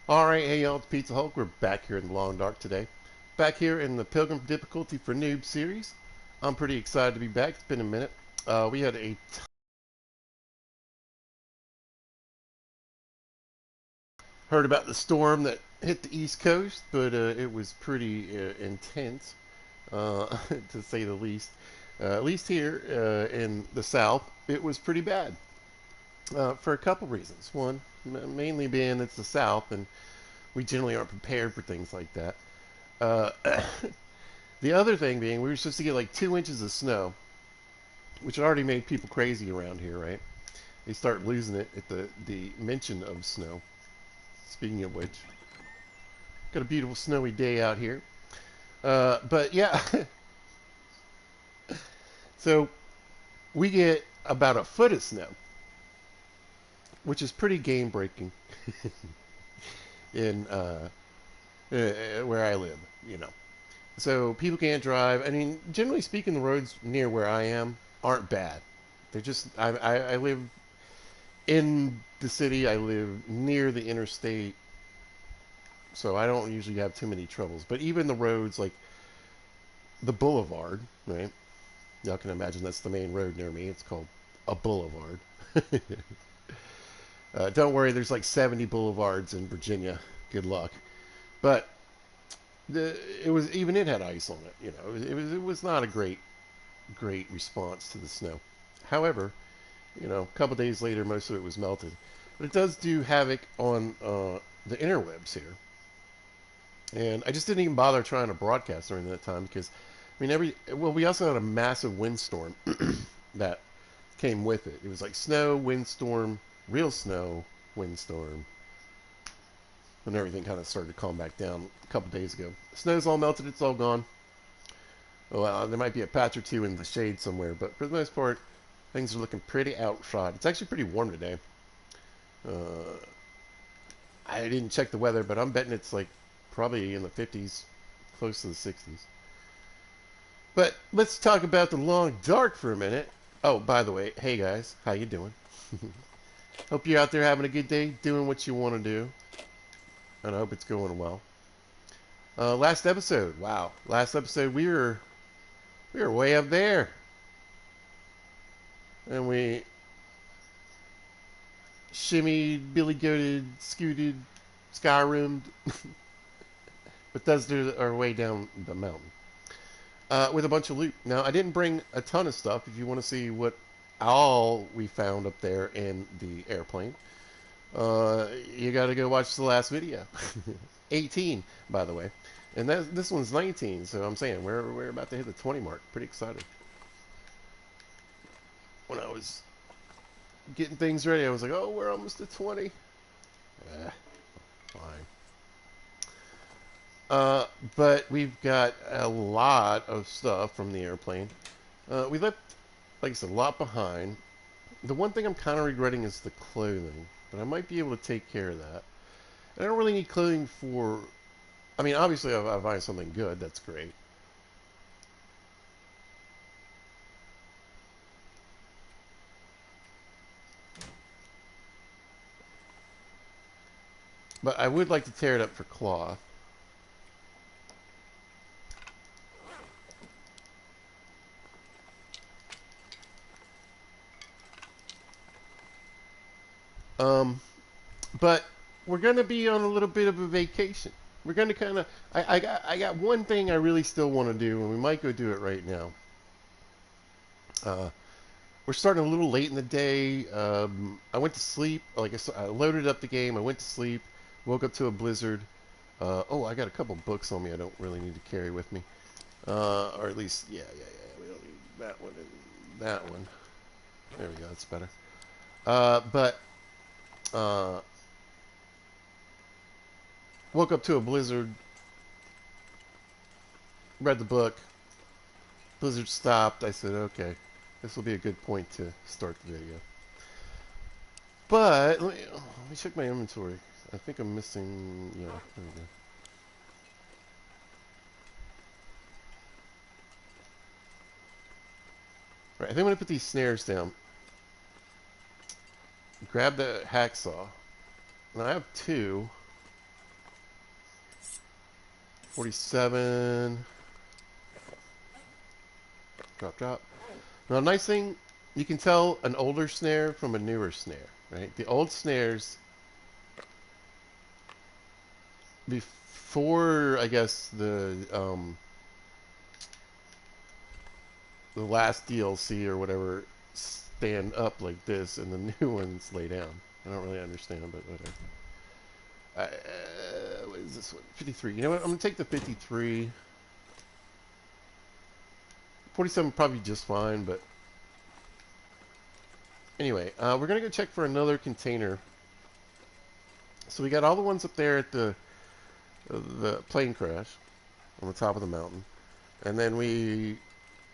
Alright, hey y'all, it's Pizza Hulk. We're back here in the Long Dark today. Back here in the Pilgrim Difficulty for Noobs series. I'm pretty excited to be back. It's been a minute. We had a heard about the storm that hit the East Coast, but it was pretty intense, to say the least. At least here in the South, it was pretty bad for a couple reasons. One, mainly being it's the South, and we generally aren't prepared for things like that. Uh, The other thing being, we were supposed to get like 2 inches of snow, which already made people crazy around here, right? They start losing it at the mention of snow. Speaking of which, got a beautiful snowy day out here. But yeah, so we get about a foot of snow, which is pretty game breaking in where I live, you know. So people can't drive. I mean, generally speaking, the roads near where I am aren't bad. They're just I live in the city. I live near the interstate, so I don't usually have too many troubles. But even the roads, like the boulevard, right? Y'all can imagine that's the main road near me. It's called a boulevard. Don't worry, there's like 70 boulevards in Virginia. Good luck. But it was even it had ice on it. You know, it was not a great response to the snow. However, you know, a couple days later, most of it was melted. But it does do havoc on the interwebs here. And I just didn't even bother trying to broadcast during that time because, I mean, we also had a massive windstorm that came with it. It was like snow, windstorm, real snow, windstorm, and everything kind of started to calm back down a couple days ago. The snow's all melted, it's all gone. Well, there might be a patch or two in the shade somewhere, but for the most part, things are looking pretty outside. It's actually pretty warm today. Uh, I didn't check the weather, but I'm betting it's like probably in the 50s, close to the 60s. But let's talk about the long dark for a minute. Oh, by the way, hey guys, how you doing? Hope you're out there having a good day, doing what you want to do, and I hope it's going well. Last episode, wow, last episode we were way up there, and we shimmied, billy goated, scooted, skyroomed, but does do our way down the mountain with a bunch of loot. Now, I didn't bring a ton of stuff. If you want to see what all we found up there in the airplane, you got to go watch the last video. 18, by the way. And this one's 19, so I'm saying we're about to hit the 20 mark. Pretty excited. When I was getting things ready, I was like, oh, we're almost at 20. Fine. Uh, but we've got a lot of stuff from the airplane. We left, like I said, a lot behind. The one thing I'm kind of regretting is the clothing, but I might be able to take care of that. And I don't really need clothing for. I mean, obviously, if I find something good, that's great. But I would like to tear it up for cloth. Um, but we're going to be on a little bit of a vacation. We're going to kind of. I got one thing I really still want to do, and we might go do it right now. Uh, we're starting a little late in the day. I went to sleep. I loaded up the game. I went to sleep. Woke up to a blizzard. Oh, I got a couple books on me. I don't really need to carry with me, or at least, yeah. We don't need that one and that one. There we go. That's better. But uh, woke up to a blizzard. Read the book. Blizzard stopped. I said, okay, this will be a good point to start the video. But let me check my inventory. I think I'm missing. Yeah, there we go. Right, I think I'm gonna put these snares down. Grab the hacksaw. And I have two. 47. Drop, drop. Now, nice thing, you can tell an older snare from a newer snare, right? The old snares, before, I guess, the last DLC or whatever, stand up like this, and the new ones lay down. I don't really understand, but whatever. What is this one? 53. You know what? I'm going to take the 53. 47 probably just fine, but anyway, we're going to go check for another container. So we got all the ones up there at the plane crash on the top of the mountain. And then we,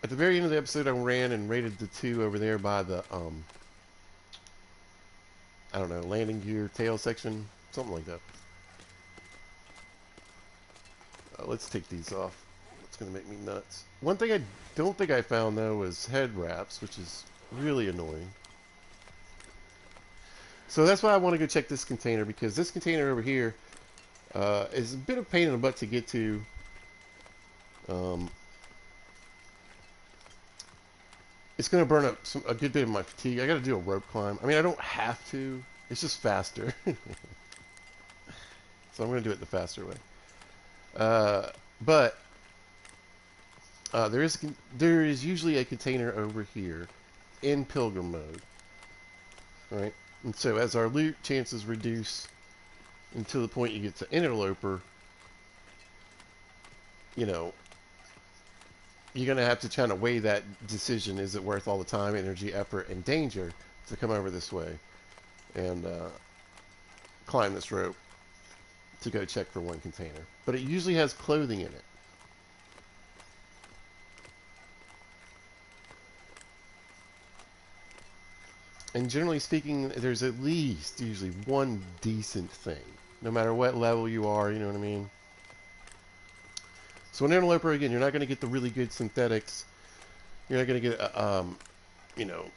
at the very end of the episode, I ran and raided the two over there by the, I don't know, landing gear tail section, something like that. Let's take these off. It's going to make me nuts. One thing I don't think I found, though, was head wraps, which is really annoying. So that's why I want to go check this container, because this container over here is a bit of pain in the butt to get to. It's going to burn up a good bit of my fatigue. I got to do a rope climb. I mean, I don't have to. It's just faster. So I'm going to do it the faster way. But there is usually a container over here in Pilgrim mode, right? And so as our loot chances reduce until the point you get to Interloper, you know, you're going to have to kind of weigh that decision. Is it worth all the time, energy, effort, and danger to come over this way and climb this rope to go check for one container? But it usually has clothing in it. And generally speaking, there's at least usually one decent thing, no matter what level you are, you know what I mean? So in Interloper, again, you're not going to get the really good synthetics. You're not going to get, you know,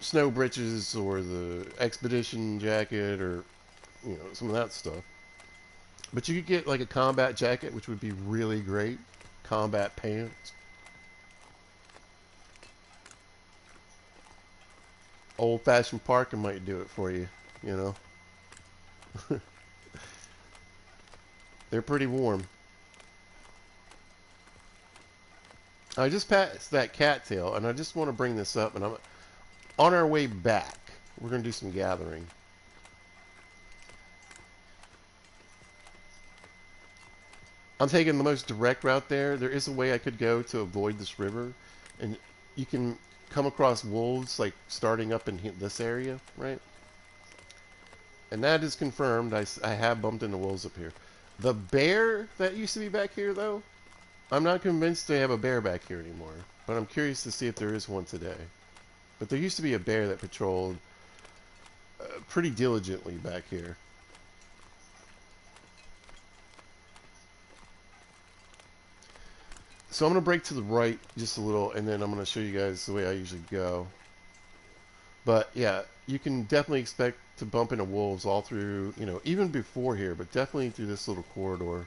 snow breeches or the expedition jacket or, you know, some of that stuff. But you could get like a combat jacket, which would be really great. Combat pants. Old-fashioned parka might do it for you, you know. They're pretty warm. I just passed that cattail, and I just want to bring this up, and I'm on our way back. We're going to do some gathering. I'm taking the most direct route there. There is a way I could go to avoid this river, and you can come across wolves, like, starting up in this area, right? And that is confirmed. I have bumped into wolves up here. The bear that used to be back here, though, I'm not convinced they have a bear back here anymore. But I'm curious to see if there is one today. But there used to be a bear that patrolled pretty diligently back here. So I'm going to break to the right just a little, and then I'm going to show you guys the way I usually go. But yeah, you can definitely expect to bump into wolves all through, you know, even before here, but definitely through this little corridor.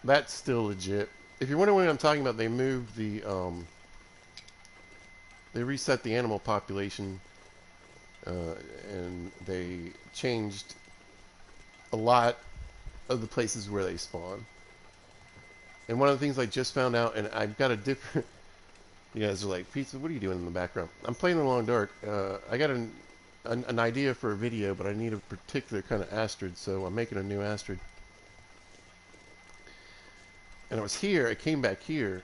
That's still legit. If you're wondering what I'm talking about, they moved the, they reset the animal population, and they changed a lot of the places where they spawn. And one of the things I just found out, and I've got a different... You guys are like, Pizza, what are you doing in the background? I'm playing in the Long Dark. I got an idea for a video, but I need a particular kind of Astrid, so I'm making a new Astrid. And I was here, I came back here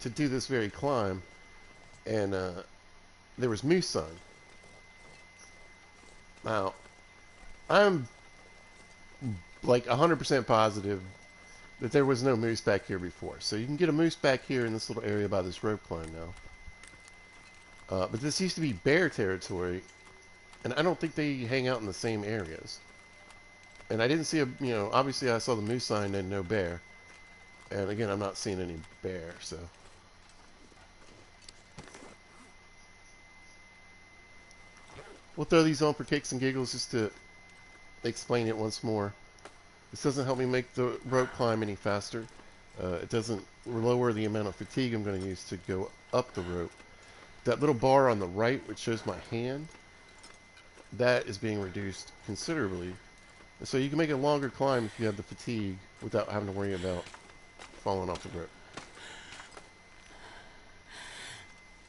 to do this very climb, and there was moose sign. Now, I'm like 100% positive that there was no moose back here before. So you can get a moose back here in this little area by this rope climb now. But this used to be bear territory, and I don't think they hang out in the same areas. And I didn't see a, you know, obviously I saw the moose sign and no bear. And again, I'm not seeing any bear, so. We'll throw these on for kicks and giggles just to explain it once more. This doesn't help me make the rope climb any faster. It doesn't lower the amount of fatigue I'm going to use to go up the rope. That little bar on the right, which shows my hand, that is being reduced considerably. And so you can make a longer climb if you have the fatigue without having to worry about falling off the rope.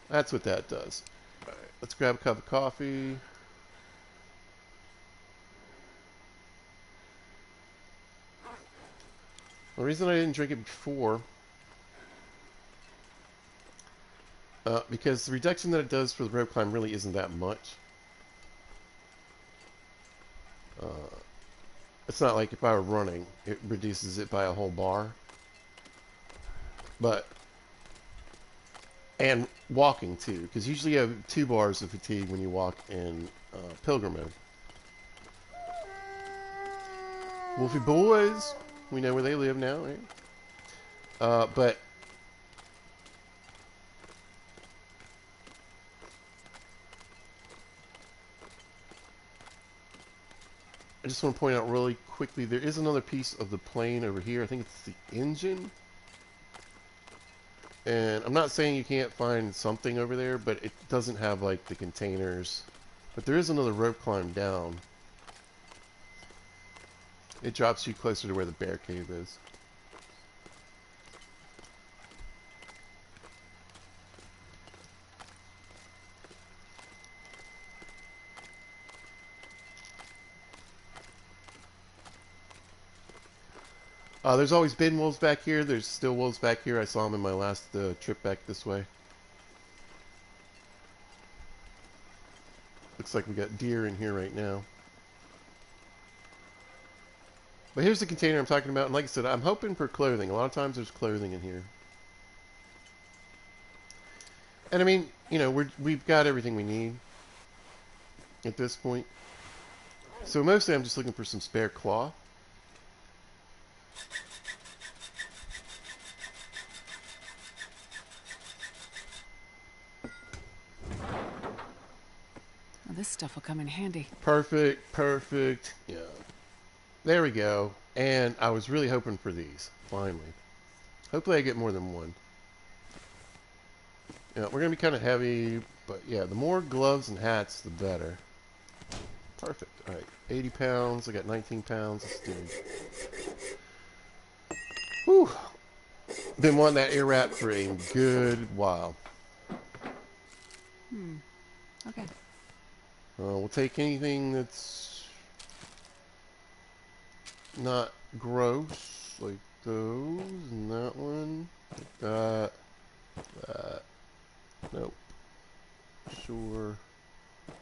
That's what that does. All right, let's grab a cup of coffee. The reason I didn't drink it before, because the reduction that it does for the rope climb really isn't that much. It's not like if I were running, it reduces it by a whole bar. But, and walking too, because usually you have 2 bars of fatigue when you walk in Pilgrim mode. Wolfie boys, we know where they live now, right? But I just want to point out really quickly, there is another piece of the plane over here. I think it's the engine. And I'm not saying you can't find something over there, but it doesn't have like the containers. But there is another rope climb down. It drops you closer to where the bear cave is. There's always been wolves back here. There's still wolves back here. I saw them in my last trip back this way. Looks like we got deer in here right now. But here's the container I'm talking about. And like I said, I'm hoping for clothing. A lot of times there's clothing in here. And I mean, you know, we've got everything we need at this point. So mostly I'm just looking for some spare cloth. Well, this stuff will come in handy. Perfect, perfect. Yeah. There we go. And I was really hoping for these, finally. Hopefully I get more than one. Yeah, we're going to be kind of heavy, but yeah, the more gloves and hats, the better. Perfect. All right, 80 pounds. I got 19 pounds. Let's do it. Whew. Been wanting that ear wrap for a good while. Okay. We'll take anything that's not gross, like those, and that one, like that, that. Nope. Sure.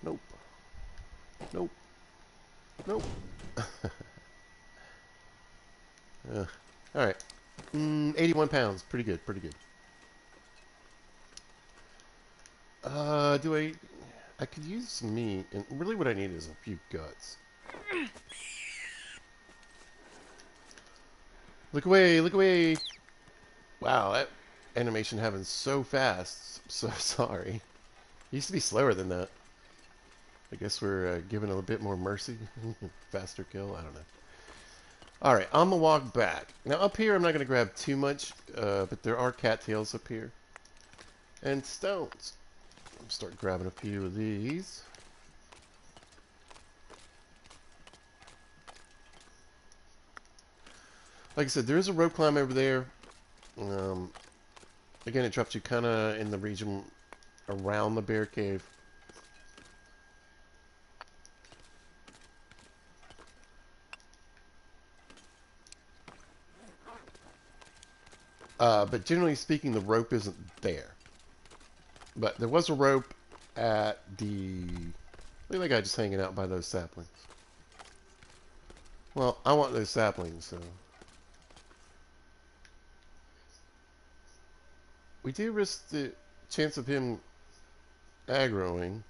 Nope. Nope. Nope. Alright. 81 pounds. Pretty good, pretty good. I could use some meat, and really what I need is a few guts. Look away, look away! Wow, that animation happened so fast. I'm so sorry. It used to be slower than that. I guess we're giving it a bit more mercy. Faster kill, I don't know. Alright, on the walk back. Now up here I'm not going to grab too much, but there are cattails up here. And stones. I'll start grabbing a few of these. Like I said, there is a rope climb over there. Again, it drops you kind of in the region around the bear cave. But generally speaking, the rope isn't there. But there was a rope at the... Look at that guy just hanging out by those saplings. Well, I want those saplings, so... We do risk the chance of him aggroing.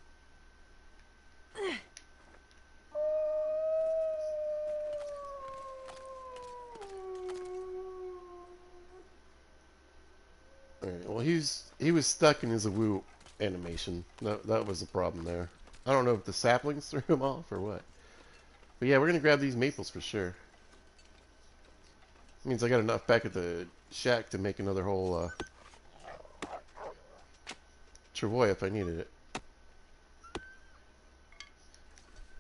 Alright, well he was stuck in his woo animation. That was the problem there. I don't know if the saplings threw him off or what. But yeah, we're gonna grab these maples for sure. Means I got enough back at the shack to make another whole travois if I needed it.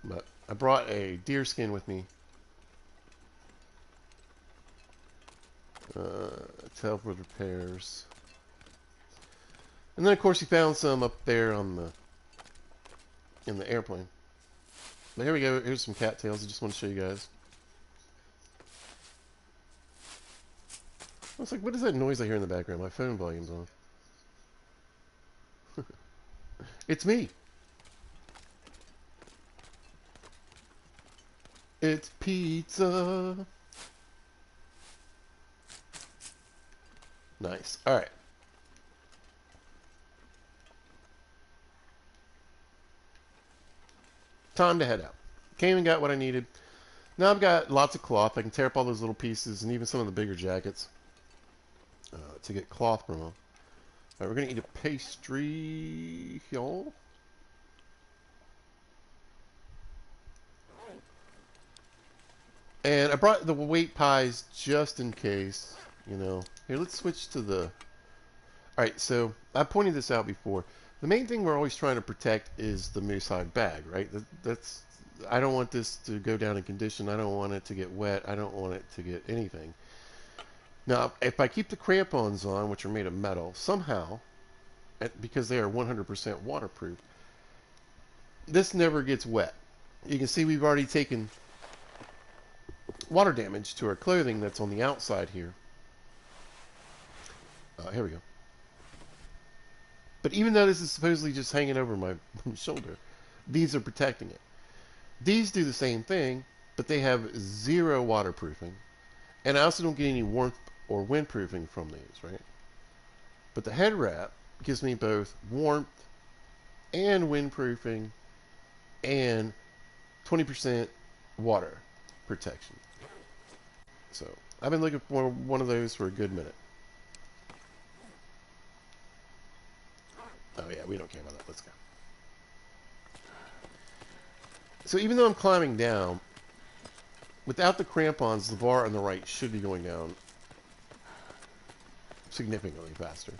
But I brought a deer skin with me to help with repairs. And then of course he found some up there on the in the airplane. But here we go. Here's some cattails. I just want to show you guys. I was like, what is that noise I hear in the background? My phone volume's on. It's me. It's pizza. Nice. All right. Time to head out. Came and got what I needed. Now I've got lots of cloth. I can tear up all those little pieces and even some of the bigger jackets to get cloth from them. All right, we're going to eat a pastry, y'all. And I brought the wheat pies just in case, you know. Here, let's switch to the... Alright, so I pointed this out before. The main thing we're always trying to protect is the moose hide bag, right? That's I don't want this to go down in condition. I don't want it to get wet. I don't want it to get anything. Now, if I keep the crampons on, which are made of metal, somehow, because they are 100% waterproof, this never gets wet. You can see we've already taken water damage to our clothing that's on the outside here. Here we go. But even though this is supposedly just hanging over my shoulder, these are protecting it. These do the same thing, but they have zero waterproofing. And I also don't get any warmth or windproofing from these, right? But the head wrap gives me both warmth and windproofing and 20% water protection. So I've been looking for one of those for a good minute. Oh yeah, we don't care about that. Let's go. So even though I'm climbing down, without the crampons, the bar on the right should be going down significantly faster.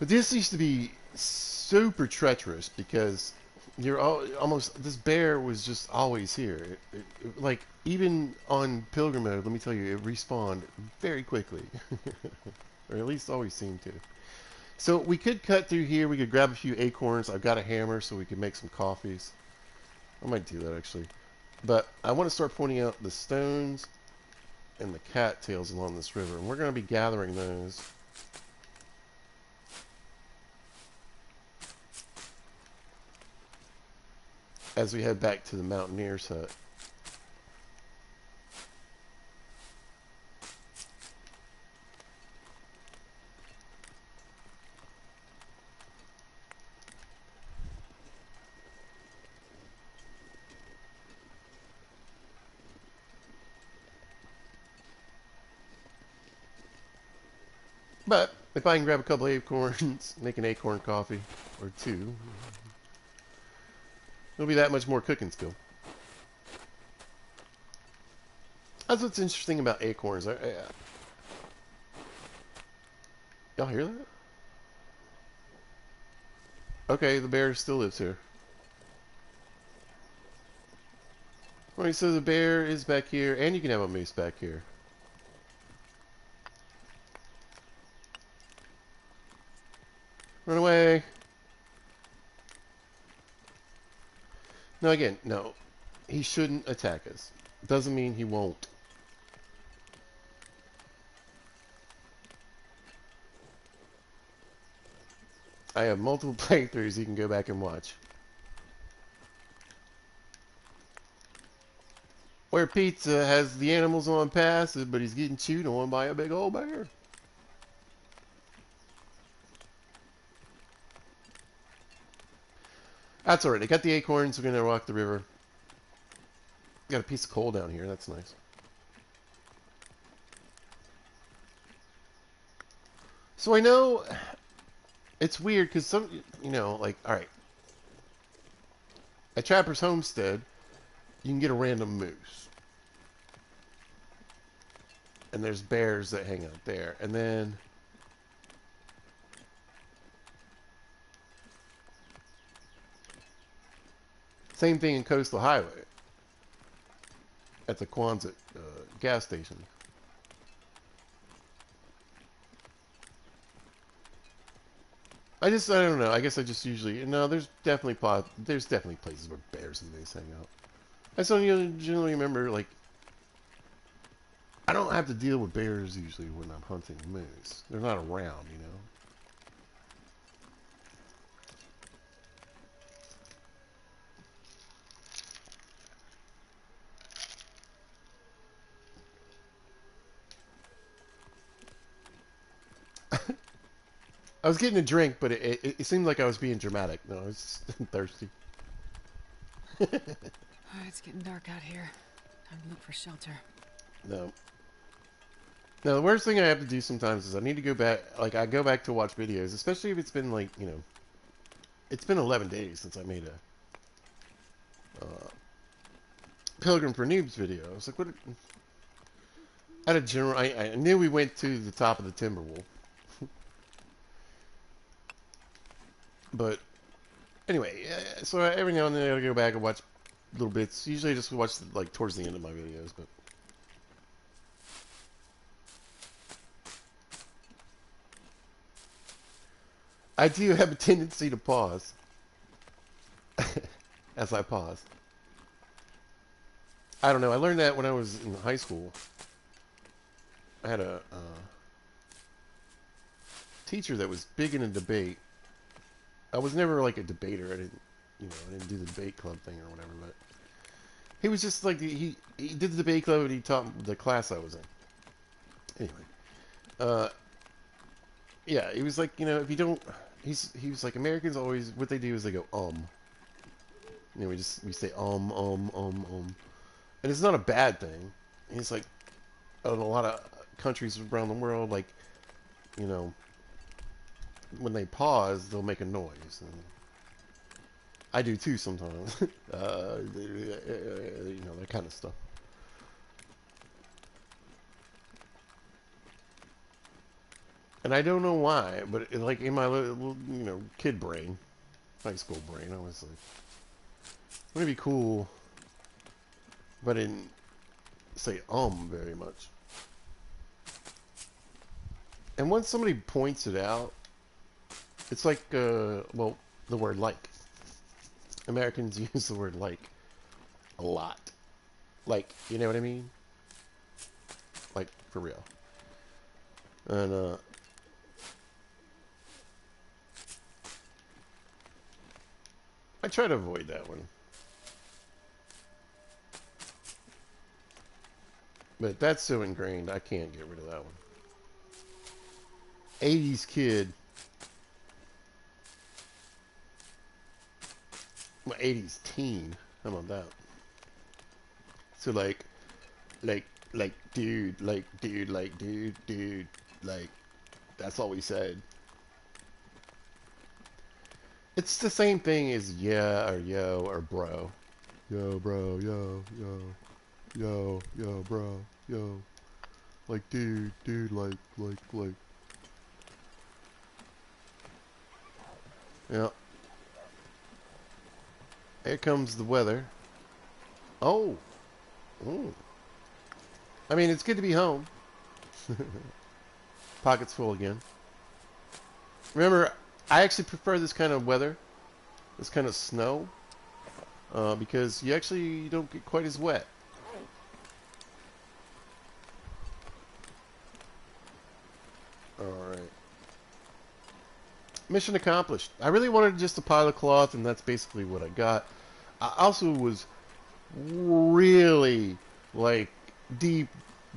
But this used to be super treacherous because you're almost, this bear was just always here. Like, even on Pilgrim mode, let me tell you, it respawned very quickly. Or at least always seemed to. So we could cut through here. We could grab a few acorns. I've got a hammer so we could make some coffees. I might do that actually. But I want to start pointing out the stones and the cattails along this river. And we're going to be gathering those. As we head back to the mountaineer's hut. But if I can grab a couple of acorns, make an acorn coffee or two, it'll be that much more cooking skill. That's what's interesting about acorns. Y'all hear that? Okay, the bear still lives here. Alright, so the bear is back here, and you can have a moose back here. Run away! No, again, no. He shouldn't attack us. Doesn't mean he won't. I have multiple playthroughs you can go back and watch. Where Pizza has the animals on passive, but he's getting chewed on by a big old bear. That's alright. I got the acorns. We're going to walk the river. Got a piece of coal down here. That's nice. So I know it's weird because some, you know, like, alright. At Trapper's Homestead, you can get a random moose. And there's bears that hang out there. And then same thing in Coastal Highway at the Quonset gas station. I don't know. I guess I just usually no. There's definitely places where bears and moose hang out. I just don't generally remember like I don't have to deal with bears usually when I'm hunting moose. They're not around, you know. I was getting a drink, but it seemed like I was being dramatic. No, I was just thirsty. It's getting dark out here. Time to look for shelter. No. Now, the worst thing I have to do sometimes is I need to go back, like, I go back to watch videos, especially if it's been, like, you know, it's been 11 days since I made a Pilgrim for Noobs video. I was like, what? I had a general, I knew we went to the top of the Timberwolf. But, anyway, so every now and then I gotta go back and watch little bits. Usually I just watch, like, towards the end of my videos, but. I do have a tendency to pause as I pause. I don't know. I learned that when I was in high school. I had a teacher that was big in a debate. I was never like a debater. I didn't do the debate club thing or whatever. But he was just like he did the debate club and he taught the class I was in. Anyway, yeah, he was like, you know, if you don't, he was like, Americans always what they do is they go you know, we say and it's not a bad thing. It's like in a lot of countries around the world, like, you know, when they pause, they'll make a noise. And I do too sometimes. You know, that kind of stuff. And I don't know why, but like in my little, you know, kid brain, high school brain, I was like, wouldn't it be cool if I didn't say very much. And once somebody points it out, it's like, well, the word like. Americans use the word like a lot. Like, you know what I mean? Like, for real. And, I try to avoid that one. But that's so ingrained, I can't get rid of that one. 80s kid. Well, 80s teen. How about that? So like, dude, dude. Like, that's all we said. It's the same thing as yeah or yo or bro. Yo, bro, yo, bro, yo. Like, dude, like. Yeah. Here comes the weather. Oh. Ooh. I mean, it's good to be home. Pockets full again. Remember, I actually prefer this kind of weather, this kind of snow, because you don't get quite as wet. Alright. Mission accomplished. I really wanted just a pile of cloth, and that's basically what I got. I also was really, like, deep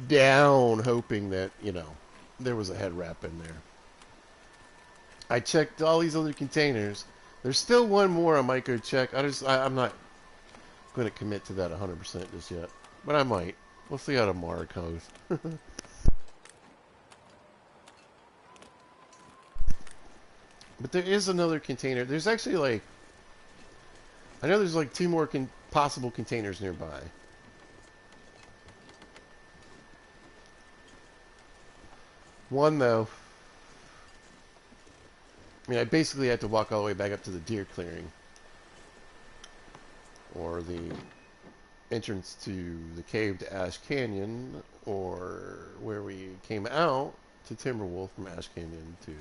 down hoping that, you know, there was a head wrap in there. I checked all these other containers. There's still one more I might go check. I'm not going to commit to that 100% just yet. But I might. We'll see how tomorrow goes. But there is another container. There's actually like I know there's like two more possible containers nearby. One, though, I mean, I basically had to walk all the way back up to the deer clearing. Or the entrance to the cave to Ash Canyon. Or where we came out to Timberwolf from Ash Canyon to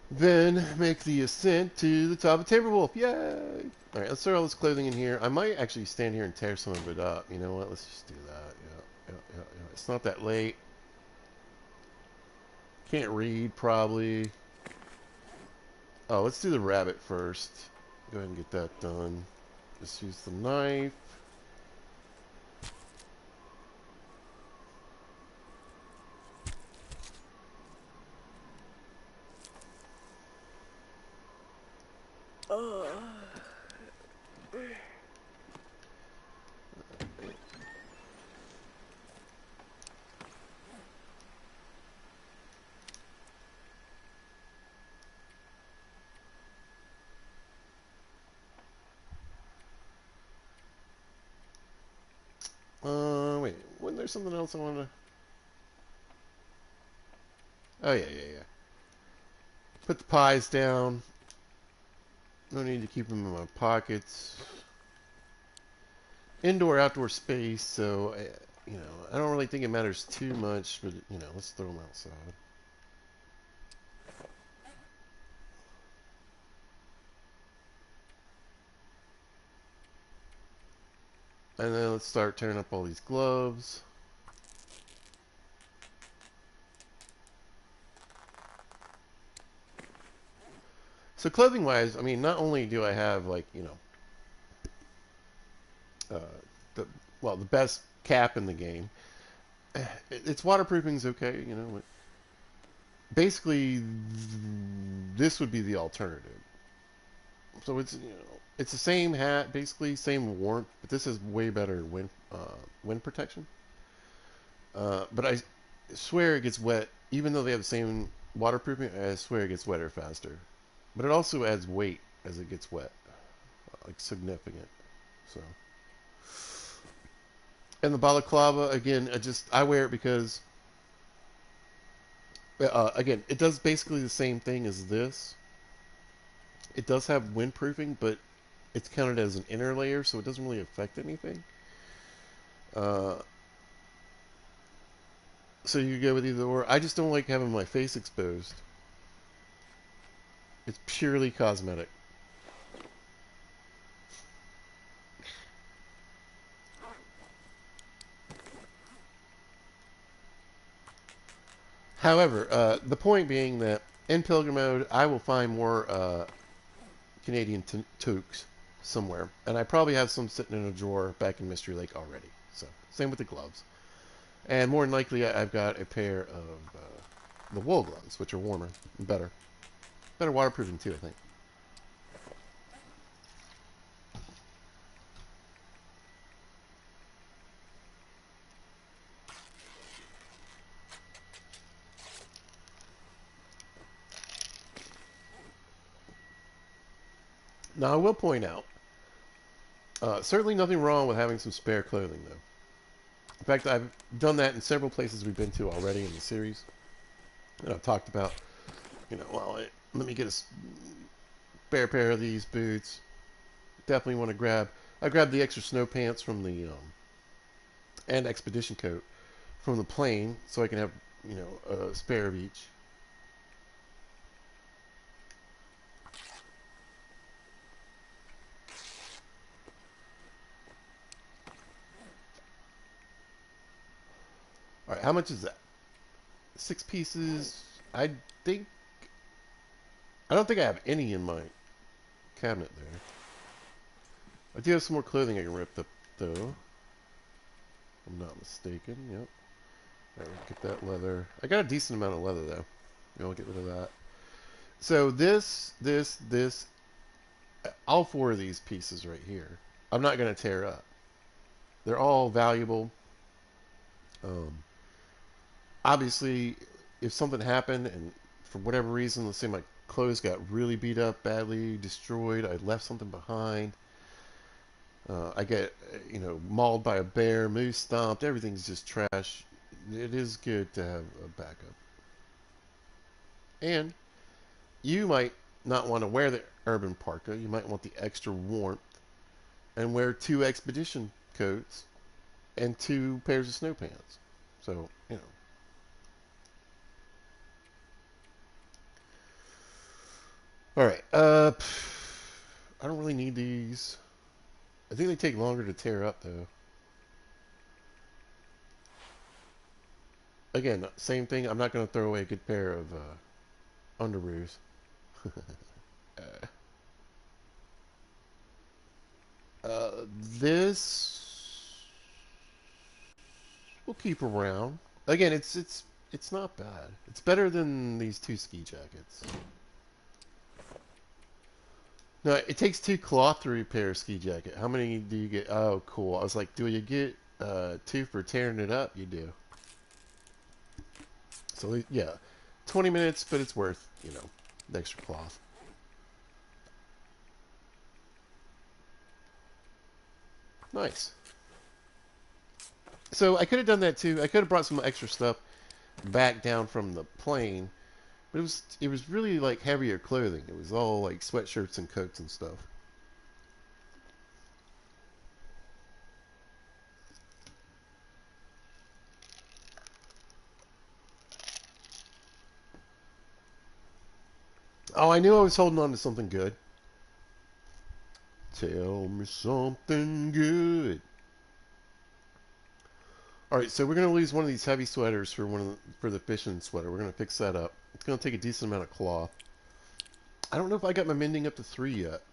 then make the ascent to the top of Timberwolf. Yay! Alright, let's throw all this clothing in here. I might actually stand here and tear some of it up. You know what? Let's just do that. Yeah. It's not that late. Can't read, probably. Oh, let's do the rabbit first. Go ahead and get that done. Just use the knife. Wait. Wasn't there something else I wanted to... Oh, yeah. Put the pies down. No need to keep them in my pockets. Indoor, outdoor space, so, I don't really think it matters too much, but, let's throw them outside. And then let's start tearing up all these gloves. So clothing-wise, I mean, not only do I have, like, uh, the the best cap in the game, its waterproofing's okay, Basically, this would be the alternative. So it's the same hat, basically, same warmth, but this has way better wind protection. But I swear it gets wet, even though they have the same waterproofing. I swear it gets wetter faster. But it also adds weight as it gets wet, like significant. So, and the balaclava again, I wear it because again, it does basically the same thing as this. It does have windproofing, but it's counted as an inner layer, so it doesn't really affect anything. Uh, so you go with either or. I just don't like having my face exposed. It's purely cosmetic. However, the point being that in Pilgrim mode, I will find more Canadian toques somewhere, and I probably have some sitting in a drawer back in Mystery Lake already. So, same with the gloves. And more than likely, I've got a pair of the wool gloves, which are warmer and better. Better waterproofing, too, I think. Now, I will point out, certainly nothing wrong with having some spare clothing, though. In fact, I've done that in several places we've been to already in the series. And I've talked about, let me get a spare pair of these boots. Definitely want to grab... I grabbed the extra snow pants from the... and expedition coat from the plane, so I can have, a spare of each. All right, how much is that? 6 pieces. Think... I don't think I have any in my cabinet there. I do have some more clothing I can rip up, though. If I'm not mistaken. Yep. Alright, get that leather. I got a decent amount of leather, though. I'll get rid of that. So this, all 4 of these pieces right here, I'm not going to tear up. They're all valuable. Obviously, if something happened and for whatever reason, let's say my clothes got really beat up, badly destroyed, I left something behind, I get, mauled by a bear, moose stomped, everything's just trash. It is good to have a backup. And you might not want to wear the urban parka. You might want the extra warmth and wear 2 expedition coats and 2 pairs of snow pants. So, All right. I don't really need these. I think they take longer to tear up, though. Again, same thing. I'm not going to throw away a good pair of underoos. This we'll keep around. Again, it's not bad. It's better than these 2 ski jackets. No, it takes 2 cloth to repair a ski jacket. How many do you get? Oh, cool. I was like, do you get 2 for tearing it up? You do. So yeah, 20 minutes, but it's worth the extra cloth. Nice. So I could have done that too. I could have brought some extra stuff back down from the plane, but it was really like heavier clothing. It was all like sweatshirts and coats and stuff. Oh, I knew I was holding on to something good. Tell me something good. All right, so we're gonna lose one of these heavy sweaters for the fishing sweater. We're gonna fix that up. It's gonna take a decent amount of cloth. I don't know if I got my mending up to 3 yet.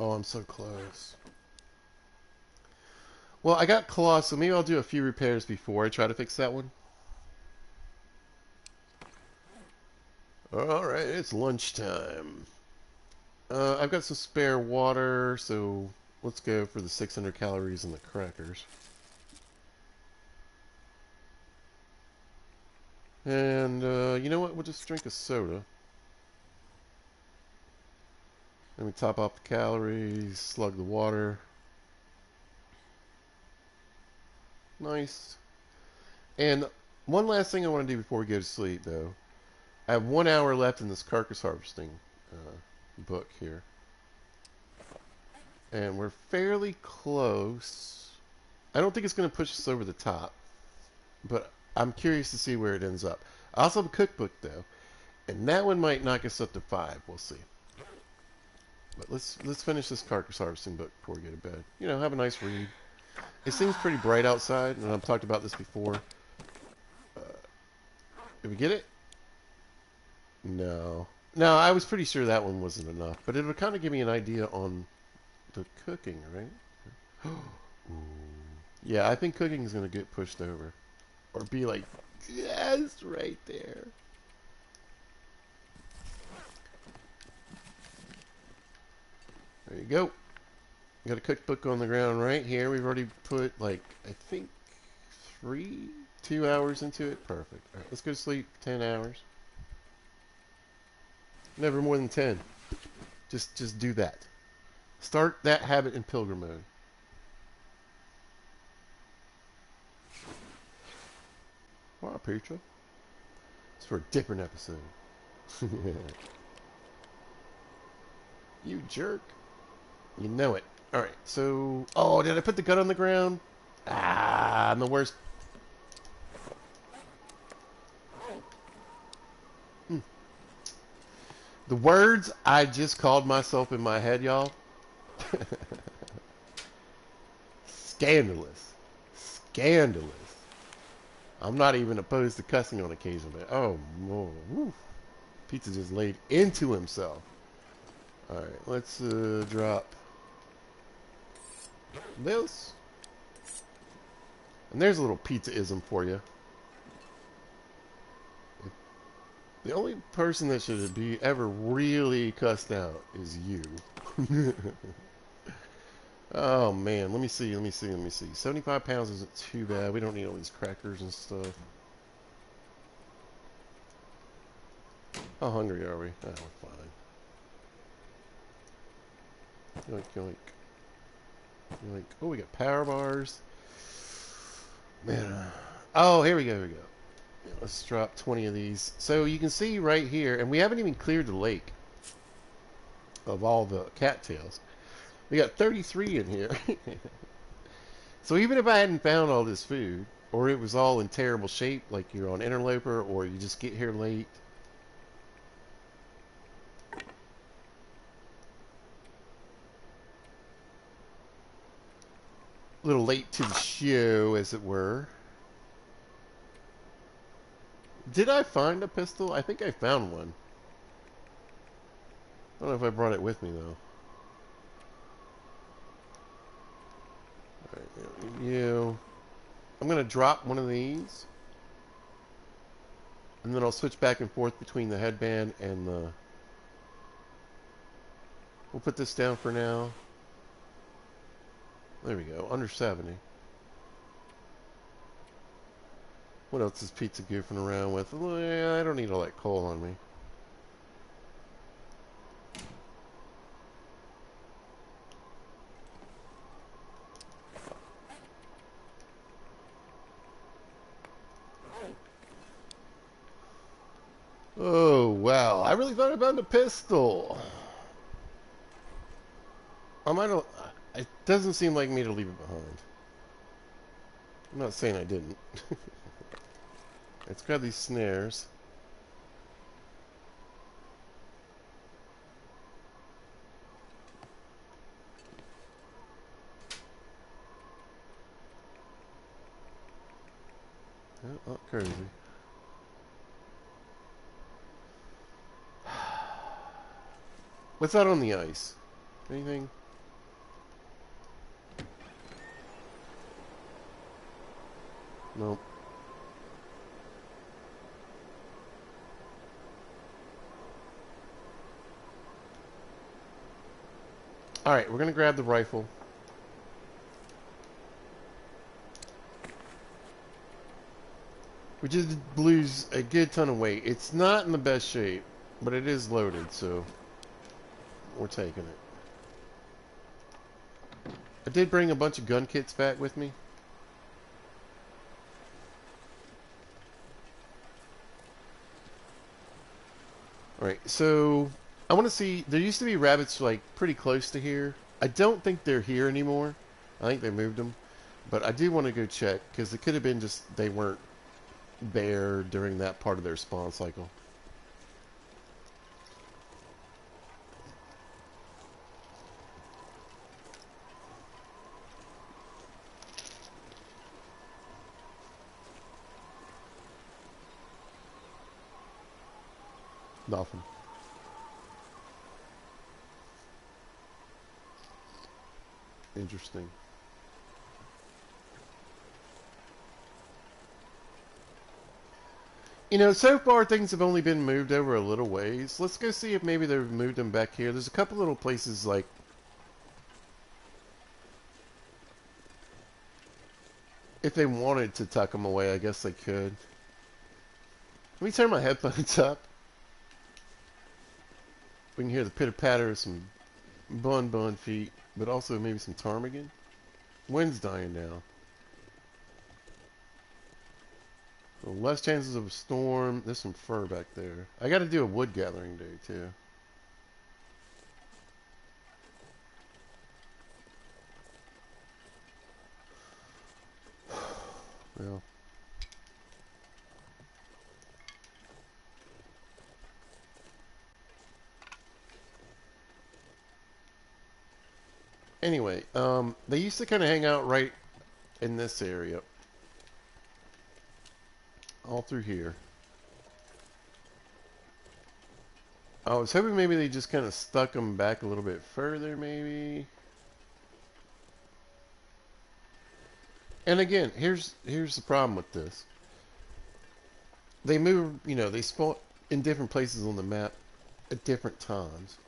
Oh, I'm so close. Well, I got cloth, so maybe I'll do a few repairs before I try to fix that one. All right, it's lunchtime. I've got some spare water, so let's go for the 600 calories and the crackers. And you know what? We'll just drink a soda. Then we top off the calories, slug the water. Nice. And one last thing I want to do before we go to sleep, though. I have 1 hour left in this carcass harvesting book here. And we're fairly close. I don't think it's going to push us over the top, but I'm curious to see where it ends up. I also have a cookbook, though, and that one might knock us up to 5. We'll see. But let's finish this carcass harvesting book before we go to bed. Have a nice read. It seems pretty bright outside, and I've talked about this before. Did we get it? No. No, I was pretty sure that one wasn't enough, but it would kind of give me an idea on the cooking, right? Yeah, I think cooking is going to get pushed over. Or be like, yes, right there. There you go. Got a cookbook on the ground right here. We've already put, I think 2 hours into it. Perfect. All right, let's go to sleep. 10 hours. Never more than 10. Just do that. Start that habit in Pilgrim mode. Wow, Petra. It's for a different episode. You jerk. You know it. Alright, so... Oh, did I put the gun on the ground? Ah, I'm the worst. The words I just called myself in my head, y'all. Scandalous. Scandalous. I'm not even opposed to cussing on occasion, but oh, woo. Pizza just laid into himself. Alright, let's drop this. And there's a little pizza-ism for you. The only person that should be ever really cussed out is you. Oh man, let me see. 75 pounds isn't too bad. We don't need all these crackers and stuff. How hungry are we? Oh, we're fine. Yoink, yoink. Yoink. Oh, we got power bars. Man. Oh, here we go, here we go. Yeah, let's drop 20 of these. So you can see right here, and we haven't even cleared the lake of all the cattails. We got 33 in here. So even if I hadn't found all this food, or it was all in terrible shape, like you're on Interloper, or you just get here late, a little late to the show, as it were. Did I find a pistol? I think I found one. I don't know if I brought it with me, though. Alright, you. I'm going to drop one of these. And then I'll switch back and forth between the headband and the... We'll put this down for now. There we go, under 70. What else is Pizza goofing around with? I don't need all that coal on me. Oh, wow. I really thought I found a pistol. I might have... It doesn't seem like me to leave it behind. I'm not saying I didn't. Let's grab these snares. Oh, crazy. What's out on the ice? Anything? Nope. Alright, we're going to grab the rifle. We just lose a good ton of weight. It's not in the best shape, but it is loaded, so we're taking it. I did bring a bunch of gun kits back with me. Alright, so I want to see, there used to be rabbits like pretty close to here. I don't think they're here anymore. I think they moved them. But I do want to go check, because it could have been just they weren't there during that part of their spawn cycle. Nothing. Interesting. You know, so far things have only been moved over a little ways. Let's go see if maybe they've moved them back here. There's a couple little places like... If they wanted to tuck them away, I guess they could. Let me turn my headphones up. We can hear the pitter-patter of some bun feet, but also maybe some ptarmigan. Wind's dying now. So less chances of a storm. There's some fur back there. I got to do a wood gathering day, too. Well. Anyway, they used to kind of hang out right in this area. All through here. I was hoping maybe they just kind of stuck them back a little bit further, maybe. And again, here's the problem with this. They move, you know, they spawn in different places on the map at different times.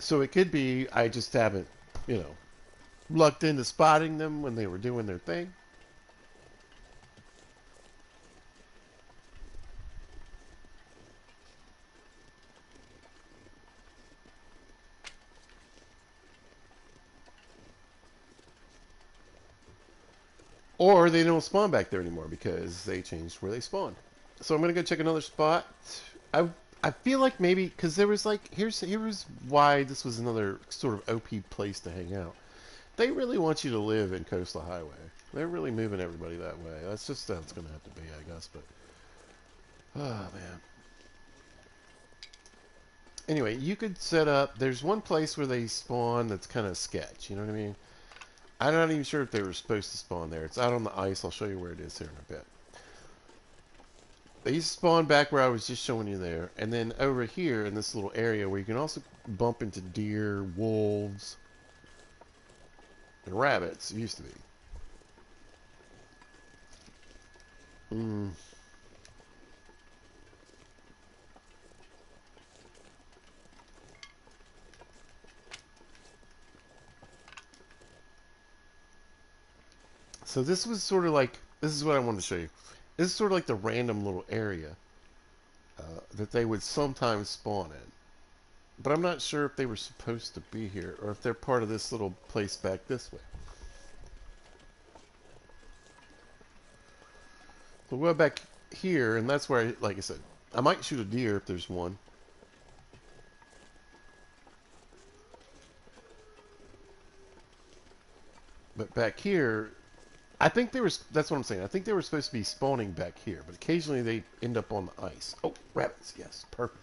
So it could be I just haven't, you know, lucked into spotting them when they were doing their thing. Or they don't spawn back there anymore because they changed where they spawn. So I'm gonna go check another spot. I I feel like maybe because there was like here's why this was another sort of OP place to hang out. They really want you to live in Coastal Highway. They're really moving everybody that way. That's just how it's gonna have to be, I guess. But oh man. Anyway, you could set up. There's one place where they spawn that's kind of sketch. You know what I mean? I'm not even sure if they were supposed to spawn there. It's out on the ice. I'll show you where it is here in a bit. They spawn back where I was just showing you there. And then over here in this little area where you can also bump into deer, wolves, and rabbits. It used to be. So this was sort of like, this is what I wanted to show you. This is sort of like the random little area that they would sometimes spawn in. But I'm not sure if they were supposed to be here or if they're part of this little place back this way. So we'll go back here, and that's where, like I said, I might shoot a deer if there's one. But back here, I think there was, that's what I'm saying. I think they were supposed to be spawning back here, but occasionally they end up on the ice. Oh, rabbits, yes, perfect.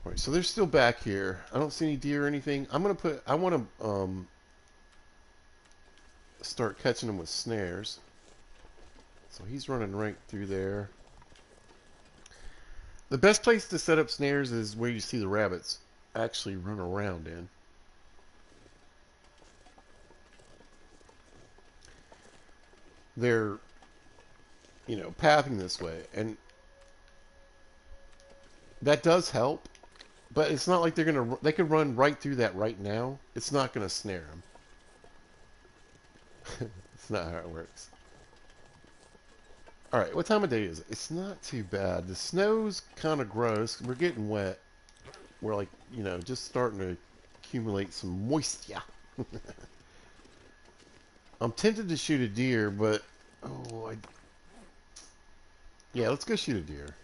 All right, so they're still back here. I don't see any deer or anything. I'm going to put, I want to start catching them with snares. So he's running right through there. The best place to set up snares is where you see the rabbits actually run around in. They're, you know, pathing this way, and that does help, but it's not like they're gonna, they could run right through that right now. It's not gonna snare them. It's not how it works. Alright, what time of day is it? It's not too bad. The snow's kind of gross. We're getting wet. We're like, you know, just starting to accumulate some moisture. I'm tempted to shoot a deer, but oh, yeah, let's go shoot a deer.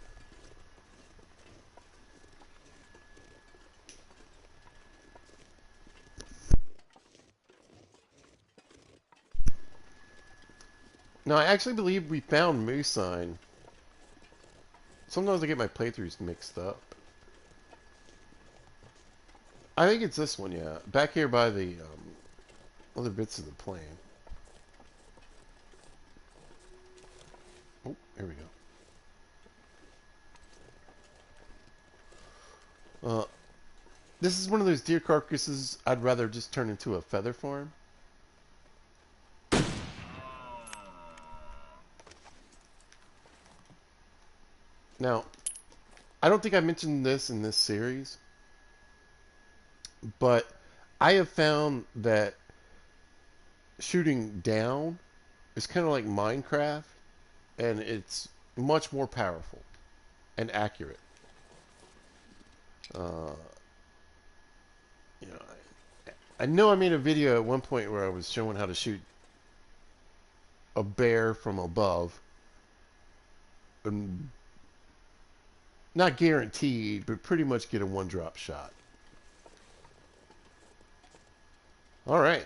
Now, I actually believe we found moose sign. Sometimes I get my playthroughs mixed up. I think it's this one, yeah. Back here by the other bits of the plane. Oh, here we go. This is one of those deer carcasses I'd rather just turn into a feather farm. Now, I don't think I mentioned this in this series, but I have found that shooting down is kind of like Minecraft, and it's much more powerful and accurate. Uh, you know, I know I made a video at one point where I was showing how to shoot a bear from above, and not guaranteed, but pretty much get a one-drop shot. All right.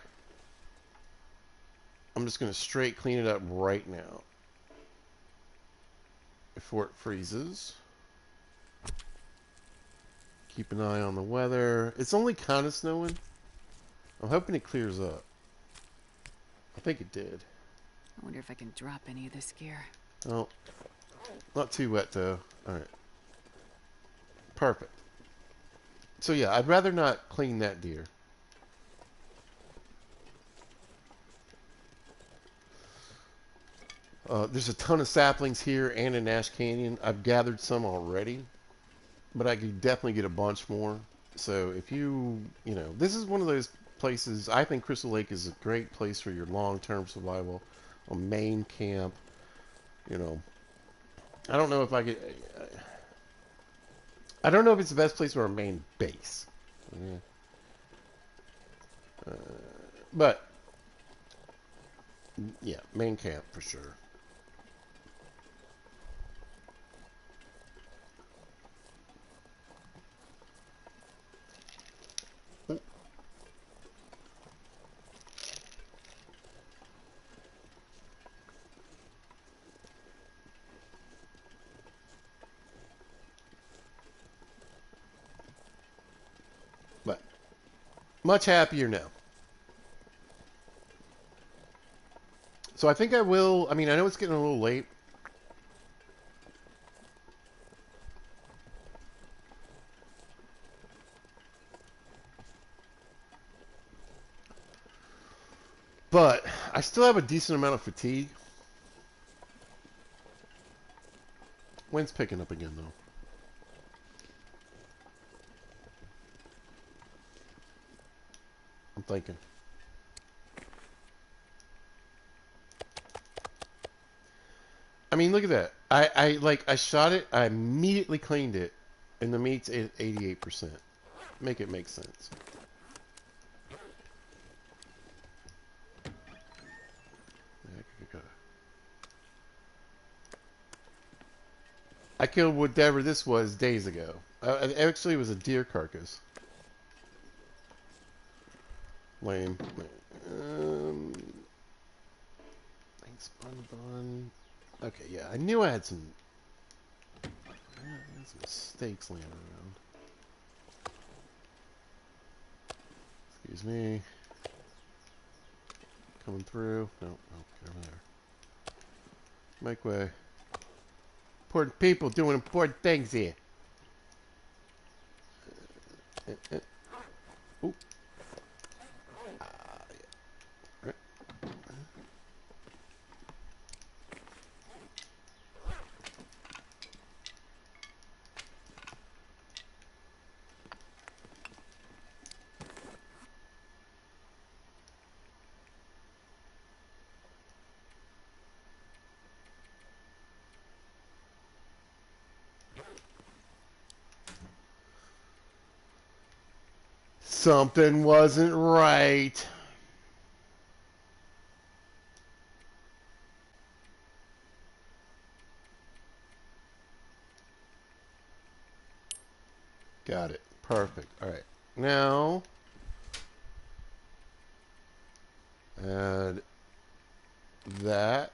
I'm just going to straight clean it up right now before it freezes. Keep an eye on the weather. It's only kind of snowing. I'm hoping it clears up. I think it did. I wonder if I can drop any of this gear. Oh, not too wet though. All right. Perfect. So yeah, I'd rather not clean that deer. There's a ton of saplings here and in Ash Canyon. I've gathered some already, but I could definitely get a bunch more. So if you know, this is one of those places, I think Crystal Lake is a great place for your long-term survival, a main camp, you know. I don't know if I could, I don't know if it's the best place for a main base. Yeah. But Yeah, main camp for sure. But much happier now. So I think I will. I mean, I know it's getting a little late. But I still have a decent amount of fatigue. Wind's picking up again, though. I'm thinking. I mean, look at that. I shot it. I immediately cleaned it, and the meat's at 88%. Make it make sense. I killed whatever this was days ago. Actually, it was a deer carcass. Lame. Thanks, Bun. Okay, yeah, I knew I had some steaks laying around. Excuse me. Coming through. No, over there. Make way. Important people doing important things here. Ooh. Yeah. Something wasn't right. Got it. Perfect. All right. Now, add that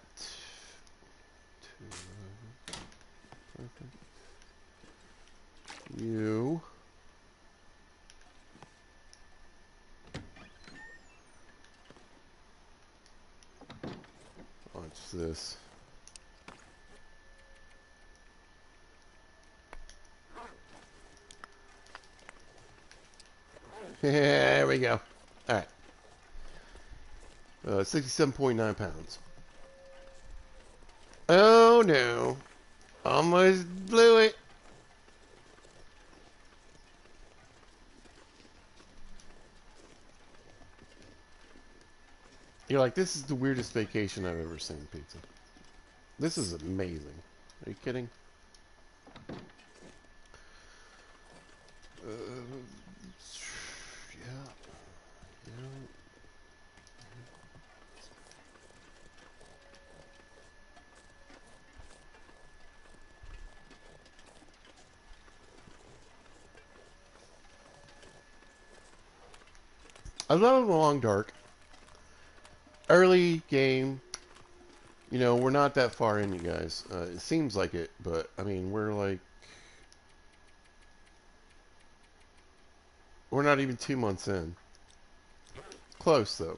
to perfect. You. Launch this. There we go. All right. 67.9 pounds. Oh no. Almost blew it. You're like, this is the weirdest vacation I've ever seen, pizza. This is amazing. Are you kidding? Yeah. Yeah. I love the long dark. Early game. You know, we're not that far in, you guys. It seems like it, but I mean, we're not even 2 months in. Close though.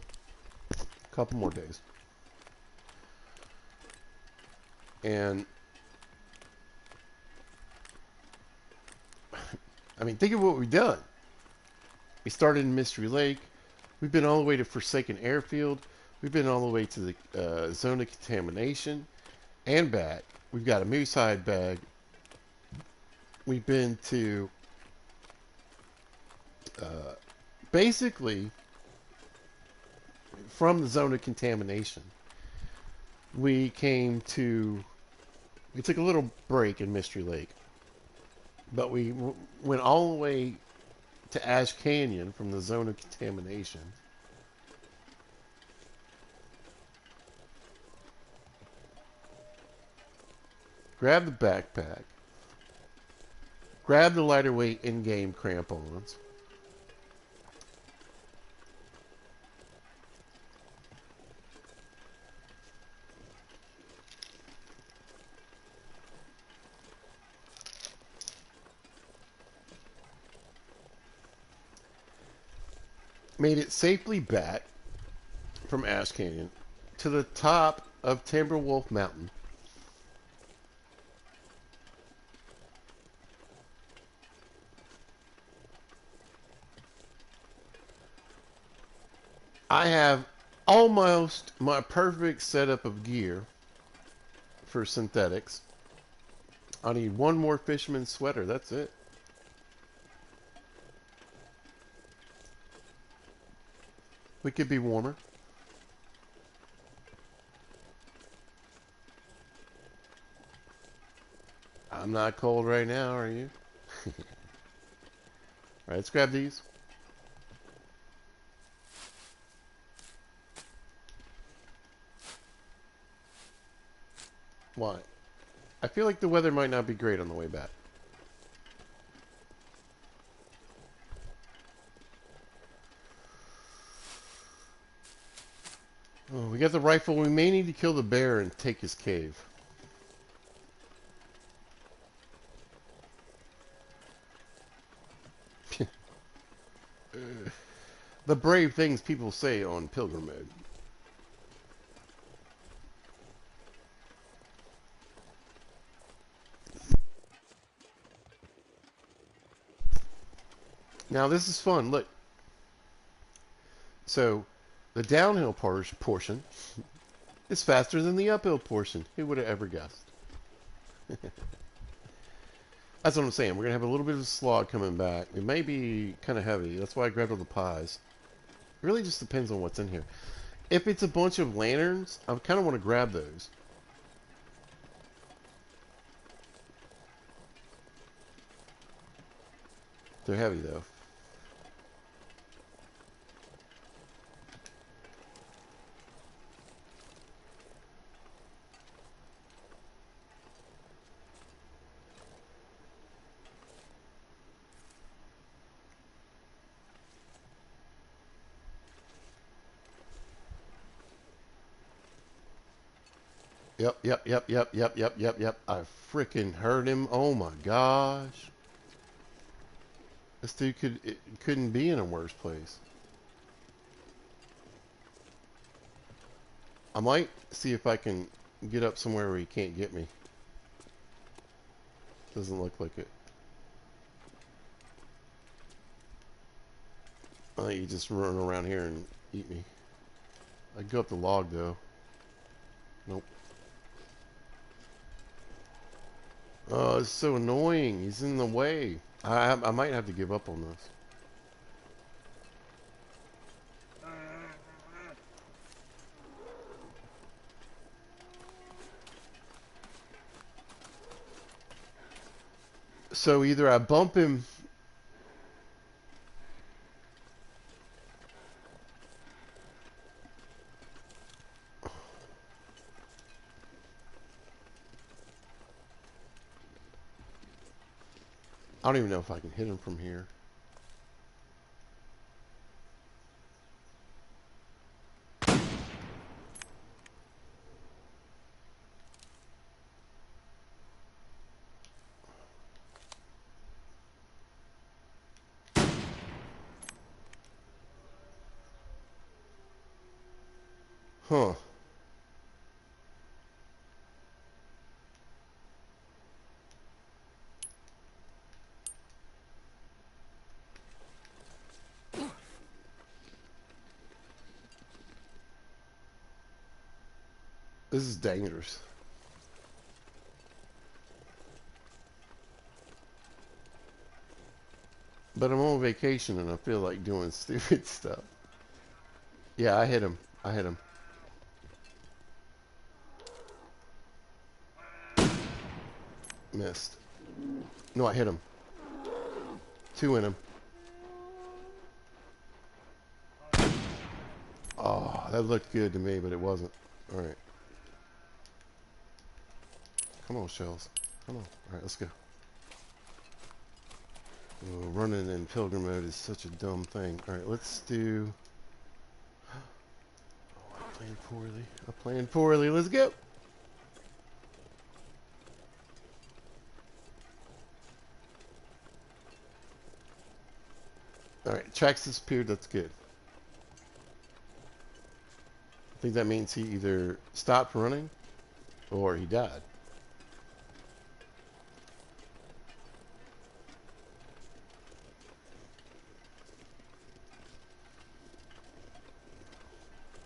A couple more days. And I mean, think of what we've done. We started in Mystery Lake. We've been all the way to Forsaken Airfield. We've been all the way to the zone of contamination and back. We've got a moose hide bag. We've been to basically from the zone of contamination. We took a little break in Mystery Lake, but we went all the way to Ash Canyon from the zone of contamination. Grab the backpack. Grab the lighter weight in-game crampons. Made it safely back from Ash Canyon to the top of Timberwolf Mountain. I have almost my perfect setup of gear for synthetics. I need one more fisherman's sweater. That's it. We could be warmer. I'm not cold right now, are you? Alright, let's grab these. Why? I feel like the weather might not be great on the way back. Oh, we got the rifle. We may need to kill the bear and take his cave. The brave things people say on Pilgrim mode. Now this is fun. Look. So, the downhill portion is faster than the uphill portion. Who would have ever guessed? That's what I'm saying. We're going to have a little bit of a slog coming back. It may be kind of heavy. That's why I grabbed all the pies. It really just depends on what's in here. If it's a bunch of lanterns, I kind of want to grab those. They're heavy, though. Yep. I freaking heard him. Oh my gosh. This dude couldn't be in a worse place. I might see if I can get up somewhere where he can't get me. Doesn't look like it. I think he just run around here and eat me. I'd go up the log though. Nope. Oh, it's so annoying. He's in the way. I might have to give up on this. So either I bump him. I don't even know if I can hit him from here. Huh. This is dangerous. But I'm on vacation and I feel like doing stupid stuff. Yeah, I hit him. I hit him. Missed. No, I hit him. Two in him. Oh, that looked good to me, but it wasn't. Alright. Come on, shells. Come on. Alright, let's go. Oh, running in Pilgrim mode is such a dumb thing. Alright, let's do... Oh, I planned poorly. I planned poorly. Let's go! Alright, tracks disappeared. That's good. I think that means he either stopped running or he died.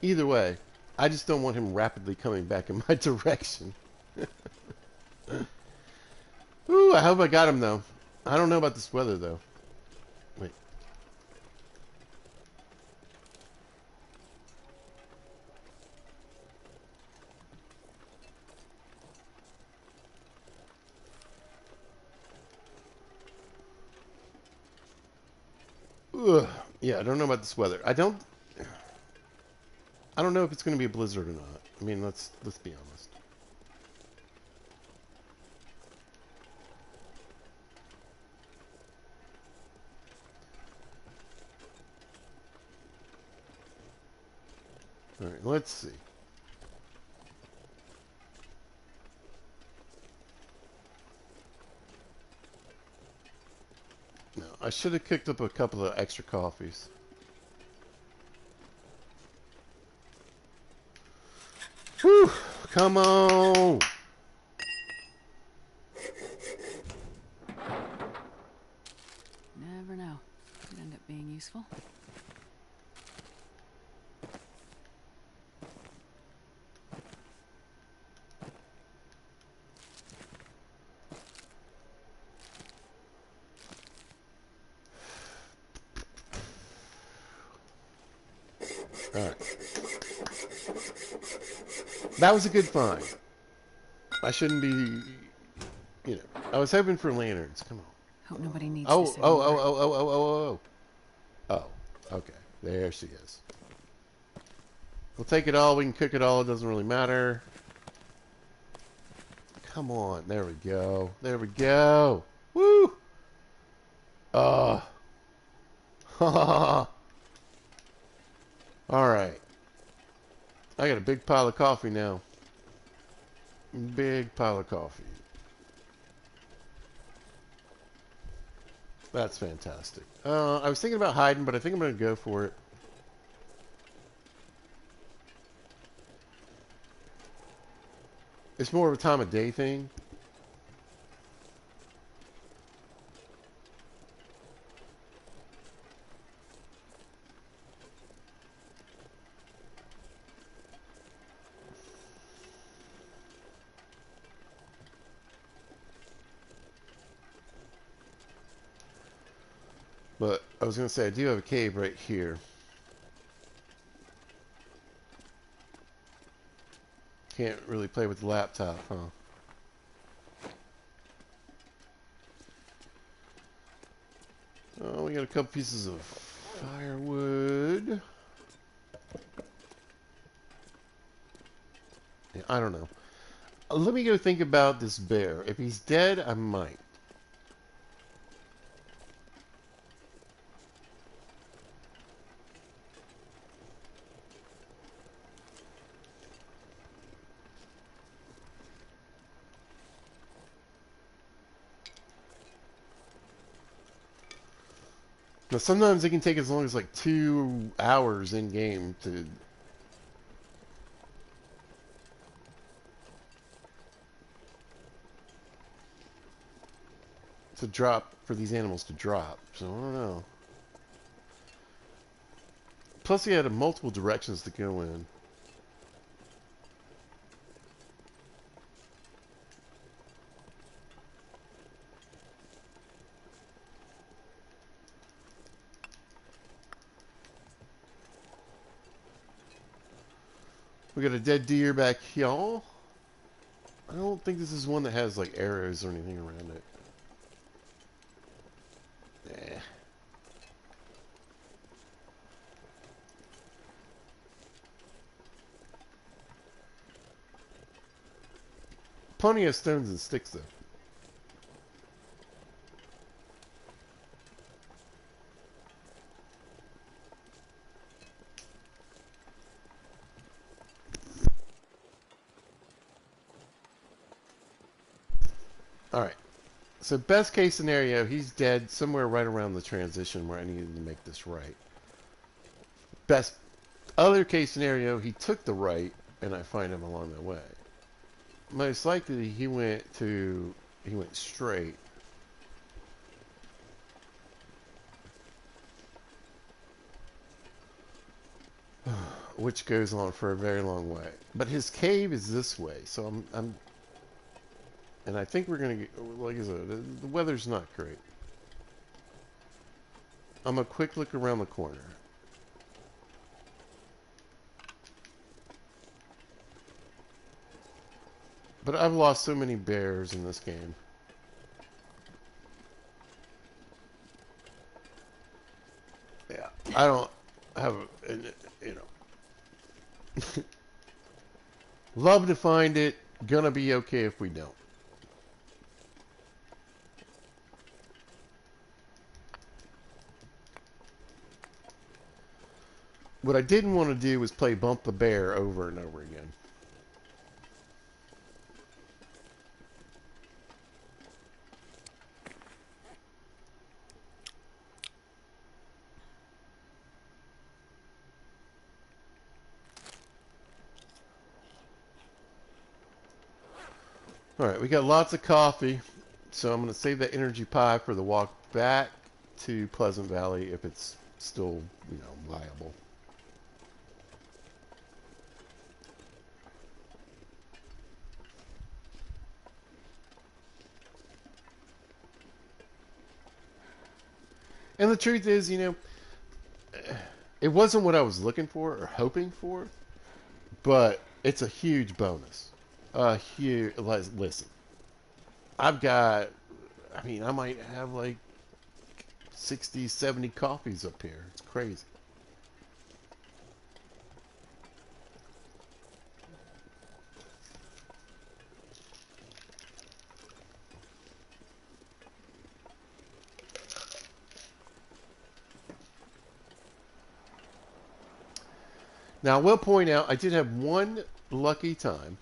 Either way, I just don't want him rapidly coming back in my direction. Ooh, I hope I got him, though. I don't know about this weather, though. Wait. Ugh. Yeah, I don't know about this weather. I don't know if it's going to be a blizzard or not. I mean, let's be honest. All right, let's see. No, I should have cooked up a couple of extra coffees. Whew! Come on! Never know. Could end up being useful. Alright. That was a good find. I shouldn't be, you know, I was hoping for lanterns. Come on. Hope nobody needs Oh, this oh, anymore. oh, oh, oh, oh, oh, oh. Oh, okay. There she is. We'll take it all. We can cook it all. It doesn't really matter. Come on. There we go. There we go. Woo! Oh. All right. I got a big pile of coffee now. Big pile of coffee. That's fantastic. I was thinking about hiding, but I think I'm going to go for it. It's more of a time of day thing. But I was going to say, I do have a cave right here. Can't really play with the laptop, huh? Oh, we got a couple pieces of firewood. Yeah, I don't know. Let me go think about this bear. If he's dead, I might. Now, sometimes it can take as long as like 2 hours in game to drop, for these animals to drop. So I don't know. Plus, he had multiple directions to go in. We got a dead deer back here. I don't think this is one that has like arrows or anything around it. Eh. plenty of stones and sticks, though. Alright. So best case scenario, he's dead somewhere right around the transition where I needed to make this right. Best other case scenario, he took the right and I find him along the way. Most likely he went straight. Which goes on for a very long way. But his cave is this way, so I'm and I think we're gonna get, like I said, the weather's not great. I'm a quick look around the corner. But I've lost so many bears in this game. Yeah, I don't have, you know. Love to find it. Gonna be okay if we don't. What I didn't want to do was play Bump the Bear over and over again. Alright, we got lots of coffee, so I'm going to save that energy pie for the walk back to Pleasant Valley if it's still, you know, viable. And the truth is, you know, it wasn't what I was looking for or hoping for, but it's a huge bonus. A huge, listen, I've got, I mean, I might have like 60, 70 coffees up here. It's crazy. Now, I will point out, I did have one lucky time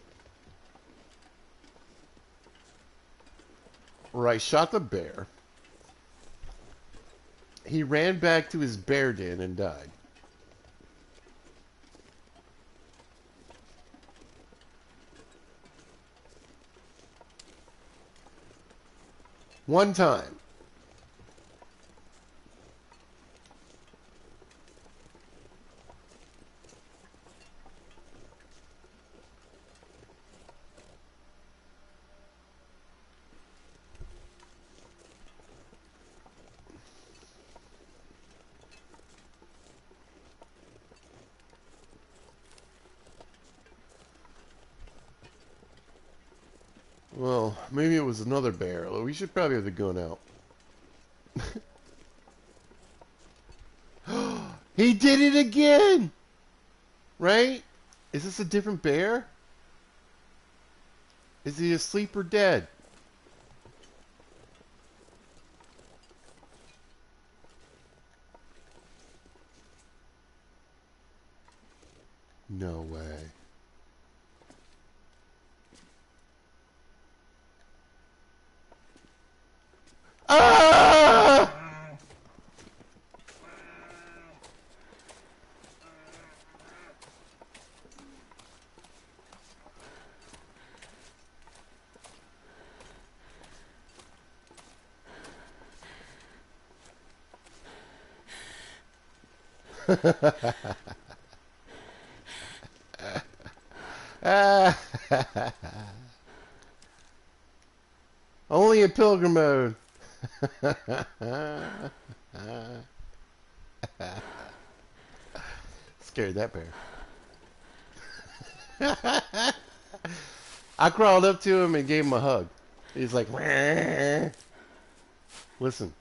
where I shot the bear. He ran back to his bear den and died. One time. Well, maybe it was another bear. We should probably have the gun out. He did it again! Right? Is this a different bear? Is he asleep or dead? No way. Ah! Only in Pilgrim mode. Scared that bear. I crawled up to him and gave him a hug. He's like, "Wah." Listen,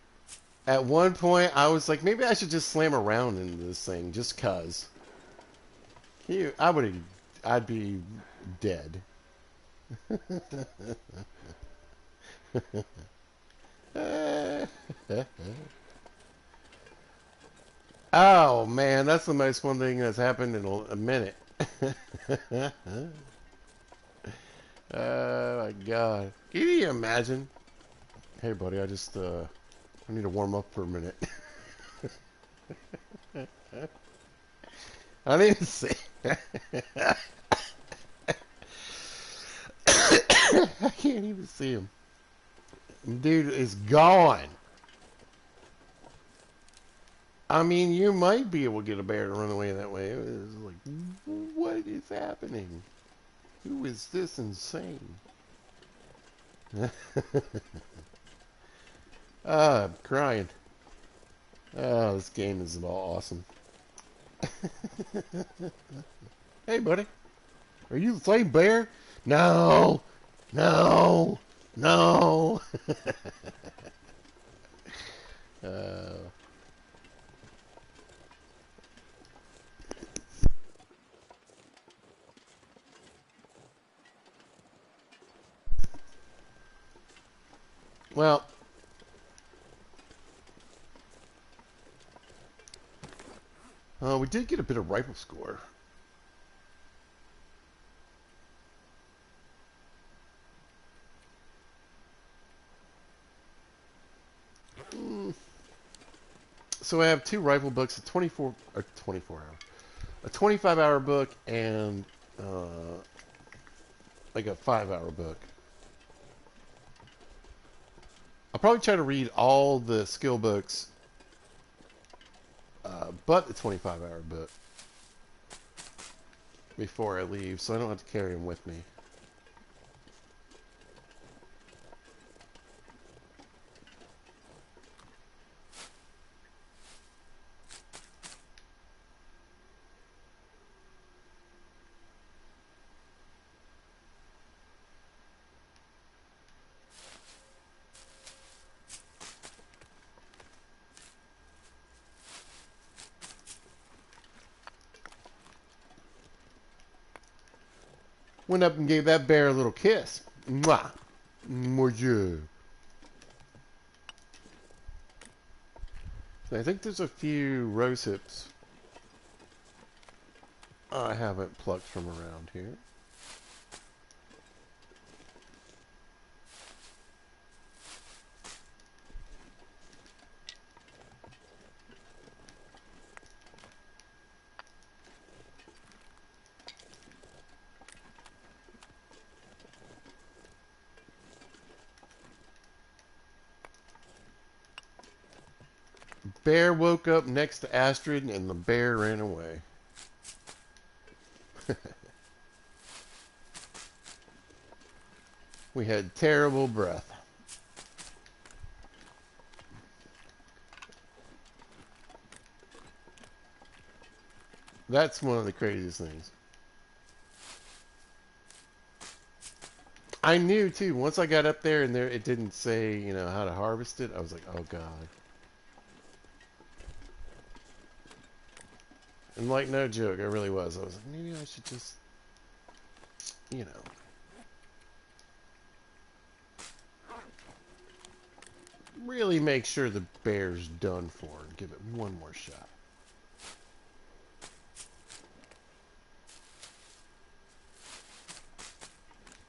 at one point I was like, maybe I should just slam around into this thing just cause. I'd be dead. Oh man, that's the most fun thing that's happened in a minute. Oh my god. Can you imagine? Hey buddy, I need to warm up for a minute. I need to see. I can't even see him. Dude is gone. I mean, you might be able to get a bear to run away that way. It was like, what is happening? Who is this insane? Ah, I'm crying. Oh, this game is awesome. Hey, buddy. Are you the same bear? No. No. No. uh, well, we did get a bit of rifle score. So I have two rifle books, a 24 hour, a 25-hour book, and like a 5-hour book. I'll probably try to read all the skill books, but the 25-hour book before I leave, so I don't have to carry them with me. Went up and gave that bear a little kiss. Mwah. Bonjour. I think there's a few rose hips I haven't plucked from around here. Bear woke up next to Astrid and the bear ran away. We had terrible breath. That's one of the craziest things. I knew too, once I got up there and there it didn't say, you know, how to harvest it, I was like, oh god. And like, no joke, I really was. I was like, maybe I should just, you know. Really make sure the bear's done for and give it one more shot.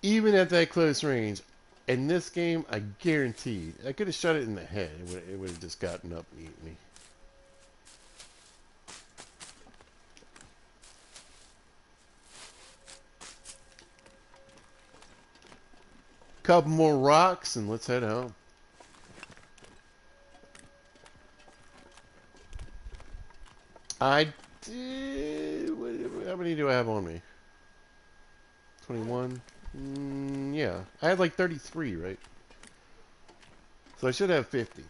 Even at that close range, in this game, I guaranteed, I could have shot it in the head. It would have just gotten up and eaten me. Couple more rocks and let's head home. I did. How many do I have on me? 21. Yeah, I had like 33, right? So I should have 50.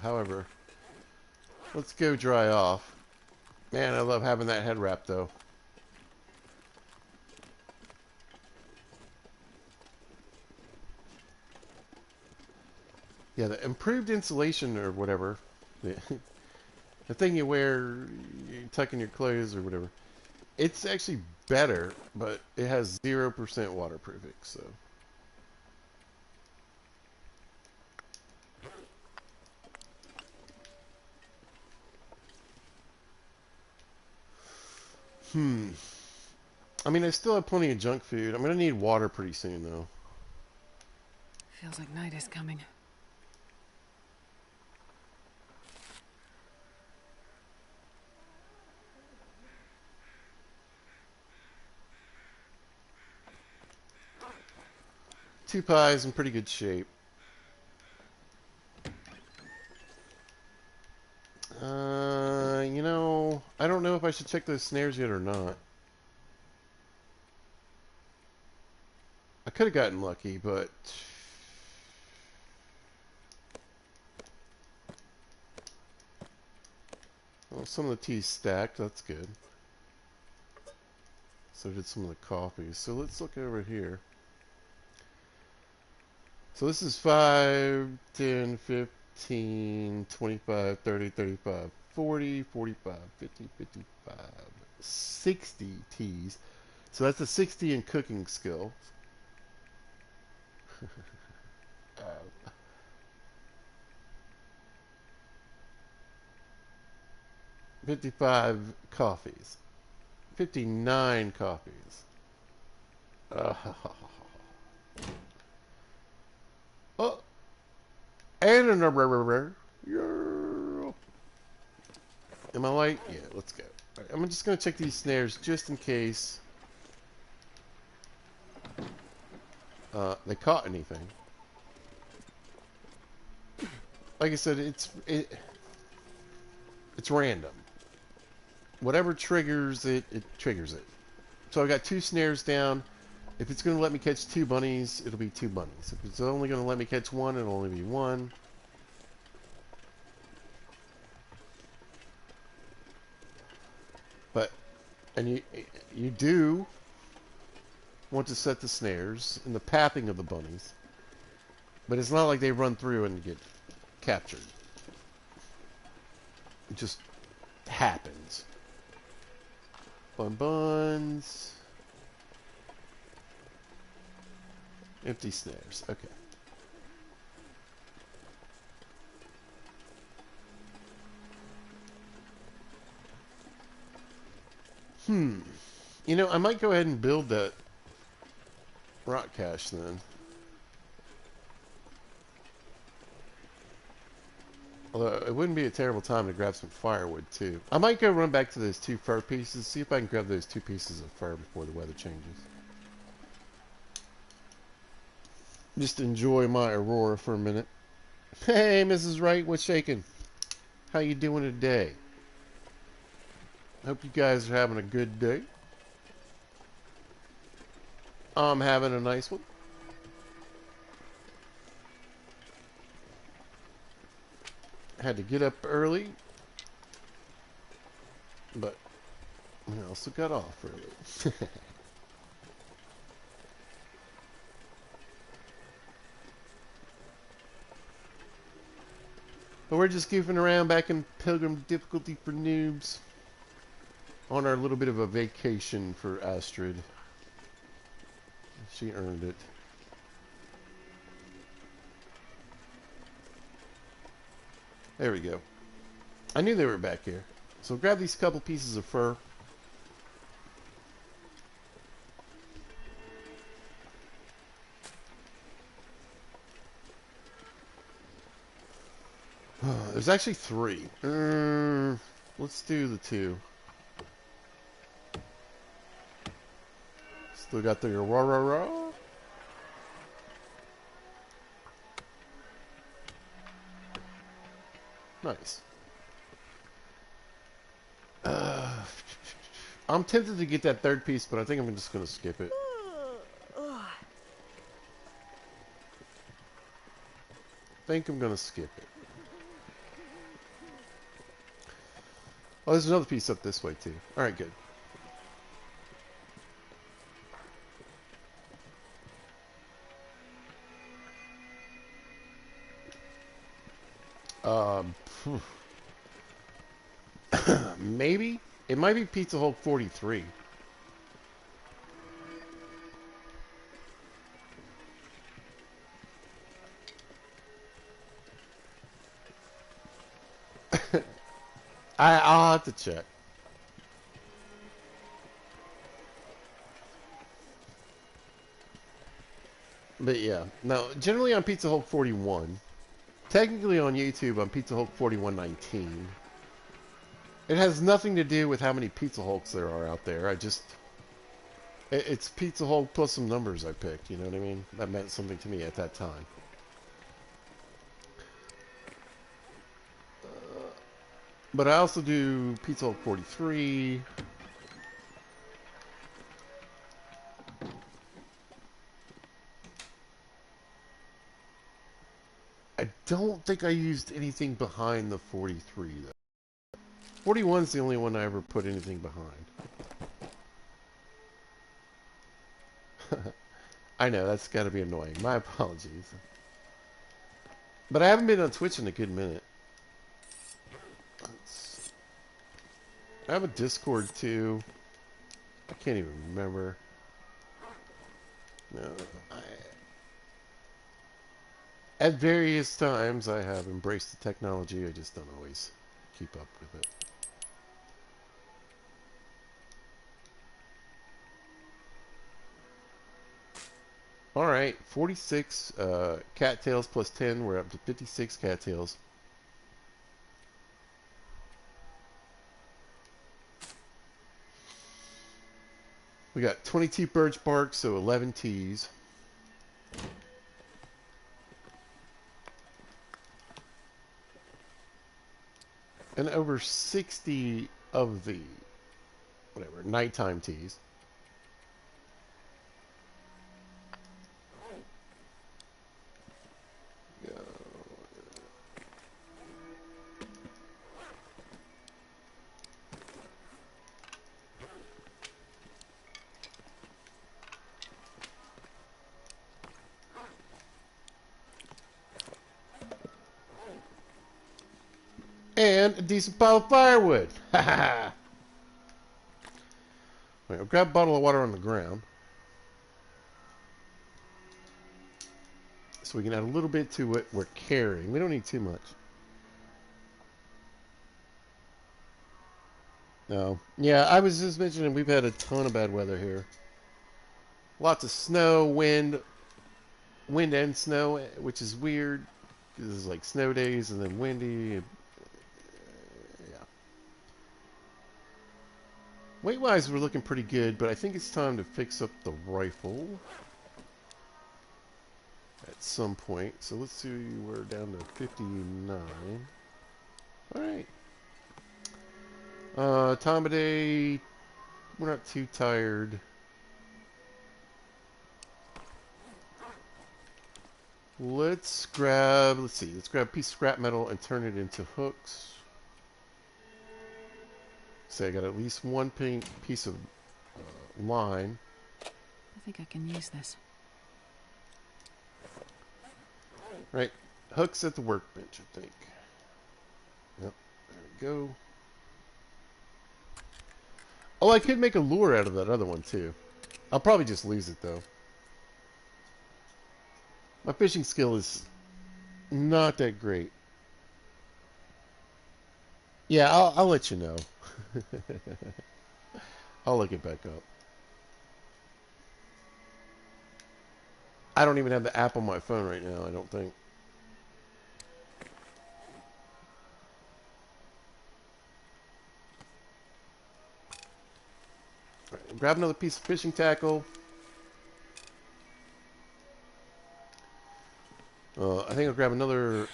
However, let's go dry off. Man, I love having that head wrap though. Yeah, the improved insulation or whatever, the, the thing you wear, you tuck in your clothes or whatever, it's actually better, but it has 0% waterproofing, so. Hmm. I mean, I still have plenty of junk food. I'm going to need water pretty soon, though. Feels like night is coming. Two pies in pretty good shape. You know, I don't know if I should check those snares yet or not. I could have gotten lucky, but... Well, some of the tea's stacked. That's good. So did some of the coffees. So let's look over here. So this is 5, 10, 15, 25, 30, 35, 40, 45, 50, 55, 60 teas. So that's a 60 in cooking skill. 55 coffees. 59 coffees. Uh, oh, and another. Am I light? Yeah, let's go. Right, I'm just going to check these snares just in case they caught anything. Like I said, it's random. Whatever triggers it, it triggers it. So I've got 2 snares down. If it's going to let me catch 2 bunnies, it'll be 2 bunnies. If it's only going to let me catch 1, it'll only be 1. But, and you do want to set the snares and the pathing of the bunnies. But it's not like they run through and get captured. It just happens. Buns. Empty snares. Okay. You know, I might go ahead and build that rock cache then. Although it wouldn't be a terrible time to grab some firewood too. I might go run back to those 2 fur pieces, see if I can grab those 2 pieces of fur before the weather changes. Just enjoy my aurora for a minute. Hey, Mrs. Wright, what's shaking? How you doing today? Hope you guys are having a good day. I'm having a nice one. Had to get up early, but I also got off early. But we're just goofing around back in Pilgrim difficulty for noobs on our little bit of a vacation for Astrid. She earned it. There we go. I knew they were back here. So grab these couple pieces of fur. There's actually 3. Let's do the 2. Still got the Aurora. Nice. I'm tempted to get that 3rd piece, but I think I'm just going to skip it. I think I'm going to skip it. Oh, there's another piece up this way, too. Alright, good. Um, maybe it might be Pizza Hulk 43. I'll have to check. But yeah, no. Generally on Pizza Hulk 41. Technically on YouTube on Pizza Hulk 4119. It has nothing to do with how many Pizza Hulks there are out there. It's Pizza Hulk plus some numbers I picked. You know what I mean? That meant something to me at that time. But I also do Pizza Hulk 43. I don't think I used anything behind the 43 though. 41's the only one I ever put anything behind. I know, that's got to be annoying. My apologies. But I haven't been on Twitch in a good minute. I have a Discord too. I can't even remember. No, at various times I have embraced the technology. I just don't always keep up with it. Alright, 46 cattails plus 10. We're up to 56 cattails. We got 22 birch bark, so 11 teas. And over 60 of the, whatever, nighttime teas. And a decent pile of firewood. Ha ha ha. Wait, I'll grab a bottle of water on the ground. So we can add a little bit to what we're carrying. We don't need too much. No. Yeah, I was just mentioning we've had a ton of bad weather here. Lots of snow, wind and snow, which is weird. This is like snow days and then windy. Yeah. Weight-wise, we're looking pretty good, but I think it's time to fix up the rifle at some point. So let's see, we're down to 59. Alright. Time of day, we're not too tired. Let's grab a piece of scrap metal and turn it into hooks. So I got at least one piece of line. I think I can use this. Right, hooks at the workbench, I think. Yep, there we go. Oh, I could make a lure out of that other one too. I'll probably just lose it though. My fishing skill is not that great. Yeah, I'll let you know. I'll look it back up. I don't even have the app on my phone right now, I don't think. Right, grab another piece of fishing tackle. I think I'll grab another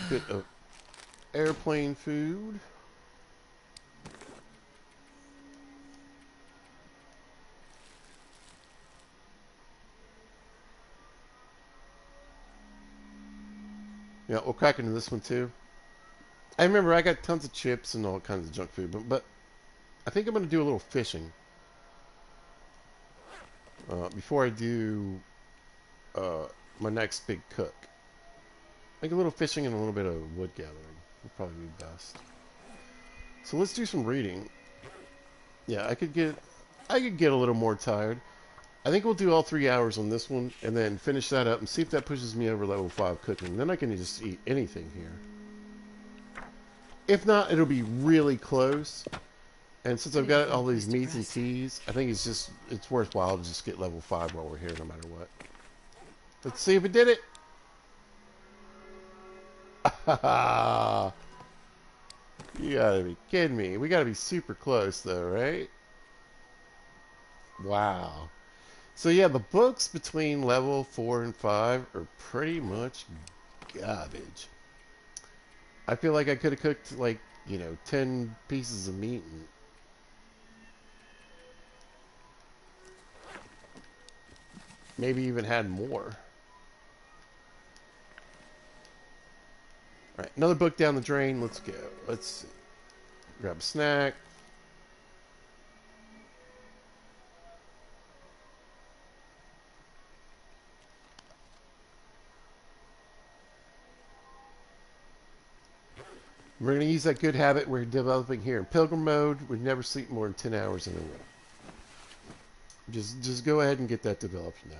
bit of airplane food. Yeah, we'll crack into this one too. I remember I got tons of chips and all kinds of junk food, but I think I'm going to do a little fishing. Before I do my next big cook. Like a little fishing and a little bit of wood gathering would probably be best. So let's do some reading. Yeah, I could get a little more tired. I think we'll do all 3 hours on this one and then finish that up and see if that pushes me over level 5 cooking. Then I can just eat anything here. If not, it'll be really close. And since I've Couldn't you got find all a these place to meats and rest? teas, I think it's worthwhile to just get level 5 while we're here no matter what. Let's see if it did it. You gotta be kidding me. We gotta be super close though, right? Wow. So yeah, the books between level 4 and 5 are pretty much garbage. I feel like I could have cooked like, 10 pieces of meat and maybe even had more. Alright, another book down the drain. Let's go. Let's see. Grab a snack. We're going to use that good habit we're developing here in Pilgrim mode. We never sleep more than 10 hours in a row. Just go ahead and get that developed now.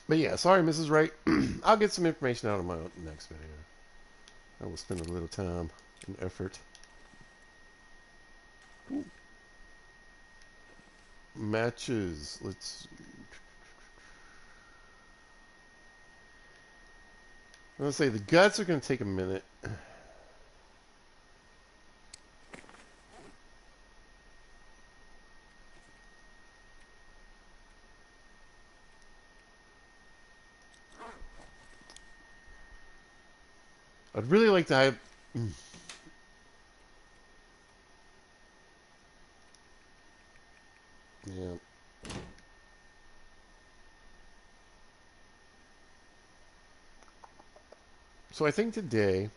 But yeah, sorry, Mrs. Wright. I'll get some information out of my next video. I will spend a little time and effort. Ooh. Matches. Let's say the guts are going to take a minute. I'd really like to have... Yeah. So I think today...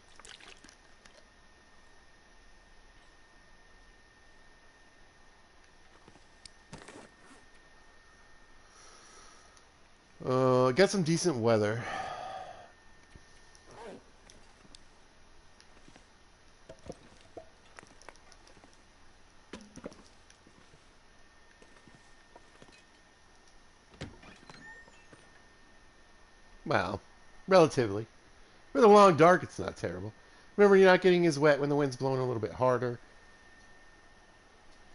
got some decent weather. Well, relatively. For the long dark, it's not terrible. Remember, you're not getting as wet when the wind's blowing a little bit harder.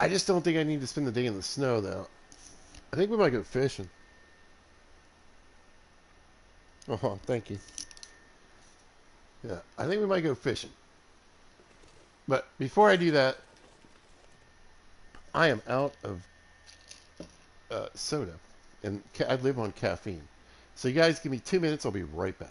I just don't think I need to spend the day in the snow, though. I think we might go fishing. Oh, thank you. Yeah, I think we might go fishing. But before I do that, I am out of soda, and I live on caffeine. So you guys give me 2 minutes. I'll be right back.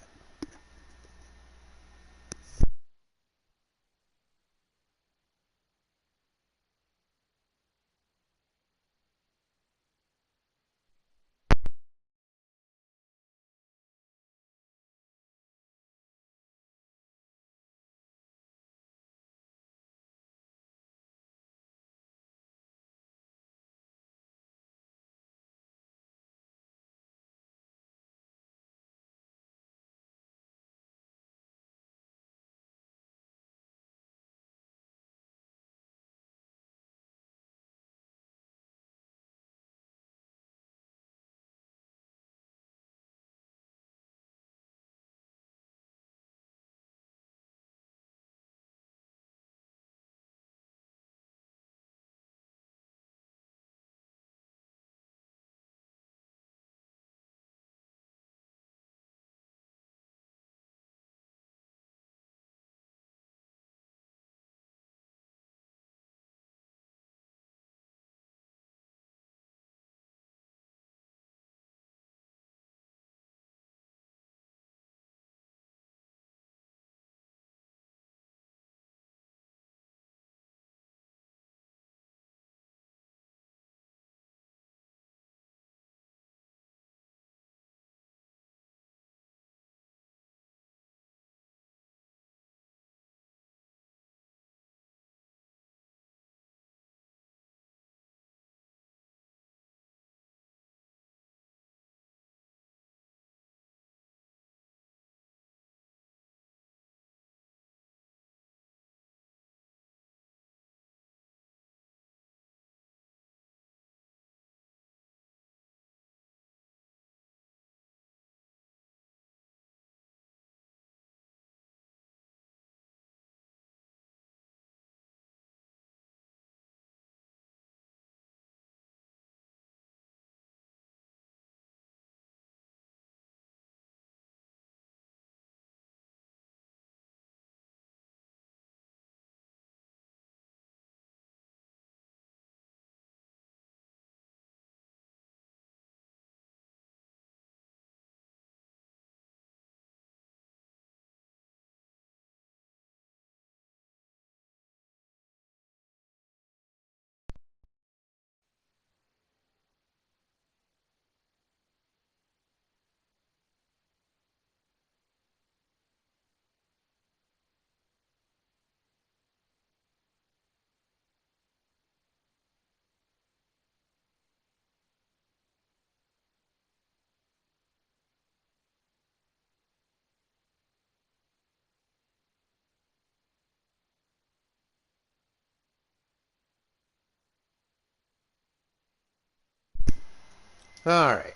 All right.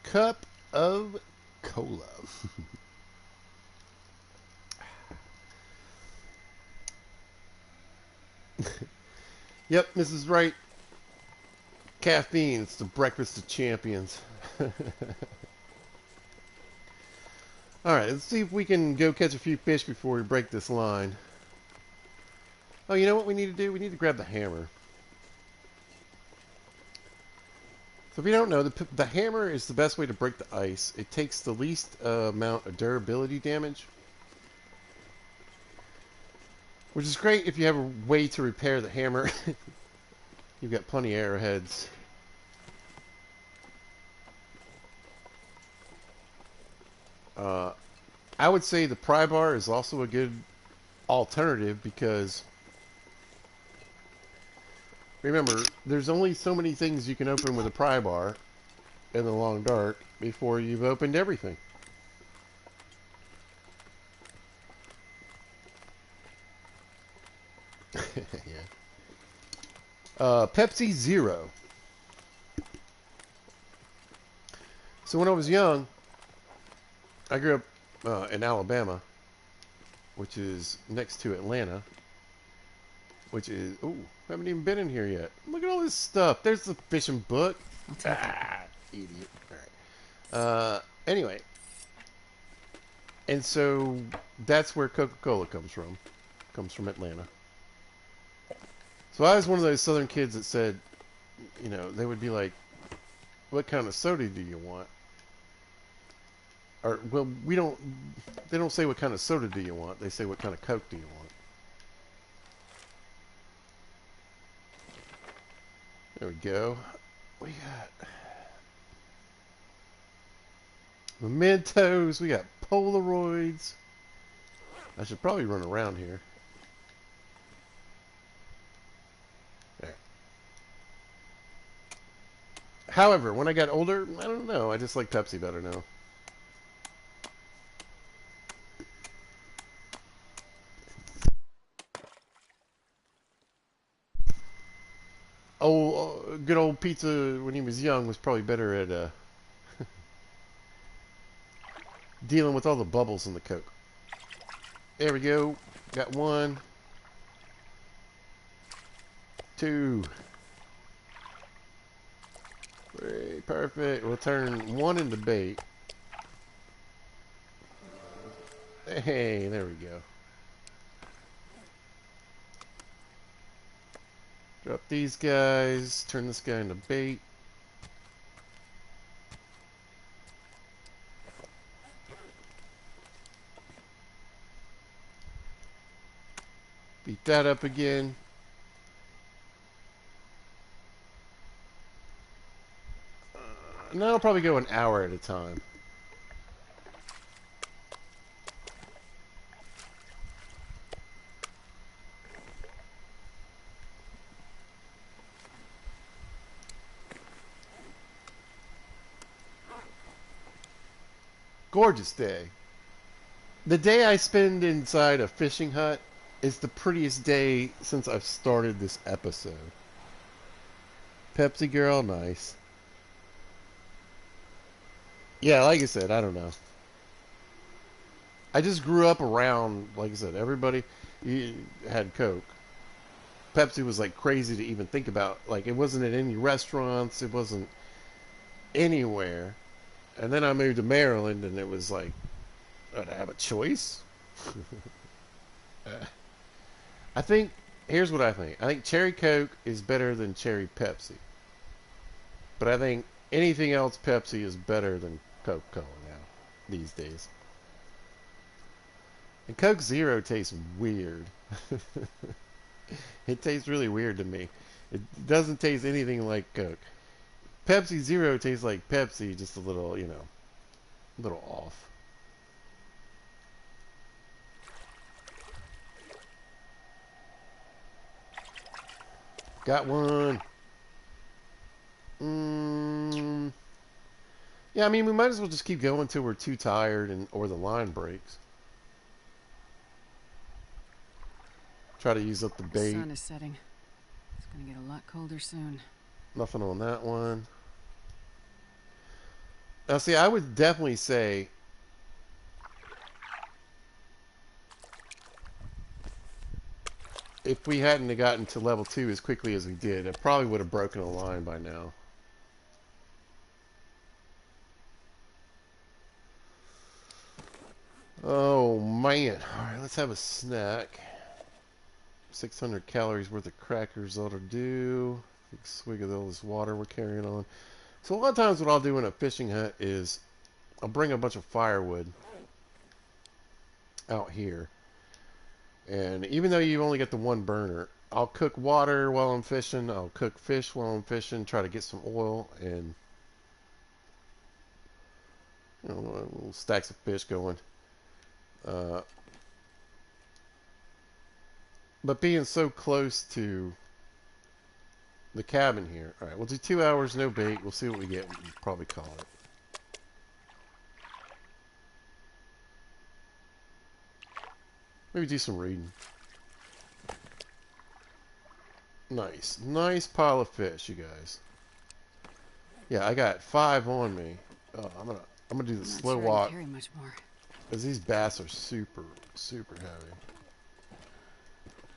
Cup of cola. Yep, Mrs. Wright. Caffeine. It's the breakfast of champions. All right, let's see if we can go catch a few fish before we break this line. Oh, you know what we need to do? We need to grab the hammer. So if you don't know, the hammer is the best way to break the ice. It takes the least amount of durability damage, which is great if you have a way to repair the hammer. You've got plenty of arrowheads. I would say the pry bar is also a good alternative because remember, there's only so many things you can open with a pry bar in the long dark before you've opened everything. Yeah. Pepsi Zero. So when I was young, I grew up in Alabama, which is next to Atlanta, which is... Ooh, I haven't even been in here yet. Look at all this stuff. There's the fishing book. I'll take it. Idiot. All right. Anyway, and so that's where Coca-Cola comes from. Comes from Atlanta. So I was one of those southern kids that said, you know, they would be like, what kind of soda do you want? Or, well, they don't say what kind of soda do you want. They say what kind of Coke do you want. There we go. We got mementos. We got Polaroids. I should probably run around here. There. However, when I got older, I don't know. I just like Pepsi better now. Oh, good old pizza when he was young was probably better at dealing with all the bubbles in the Coke. There we go. Got one. Two. Three. Perfect. We'll turn one into bait. Hey, there we go. Drop these guys. Turn this guy into bait. Beat that up again. Now I'll probably go an hour at a time. Gorgeous day. The day I spend inside a fishing hut is the prettiest day since I've started this episode. Pepsi Girl, nice. Yeah, like I said, I don't know. I just grew up around, like I said, everybody had Coke. Pepsi was like crazy to even think about. Like it wasn't at any restaurants, it wasn't anywhere. And then I moved to Maryland, and it was like, oh, I have a choice. I think here's what I think. I think cherry Coke is better than cherry Pepsi, but I think anything else Pepsi is better than Coca-Cola now these days. And Coke Zero tastes weird. It tastes really weird to me. It doesn't taste anything like Coke. Pepsi Zero tastes like Pepsi, just a little, you know, a little off. Got one. Yeah, I mean, we might as well just keep going until we're too tired and or the line breaks. Try to use up the bait. The sun is setting. It's gonna get a lot colder soon. Nothing on that one. Now, see, I would definitely say if we hadn't have gotten to level 2 as quickly as we did, I probably would have broken a line by now. Oh, man. Alright, let's have a snack. 600 calories worth of crackers ought to do. Big swig of all this water we're carrying on. So a lot of times what I'll do in a fishing hut is I'll bring a bunch of firewood out here. And even though you only get the one burner, I'll cook water while I'm fishing. I'll cook fish while I'm fishing. Try to get some oil and little stacks of fish going. Uh, but being so close to the cabin here. All right, we'll do 2 hours, no bait. We'll see what we get. We'll probably call it. Maybe do some reading. Nice. Nice pile of fish, you guys. Yeah, I got 5 on me. Oh, I'm gonna do the slow walk. Carry much more. Because these bass are super, super heavy.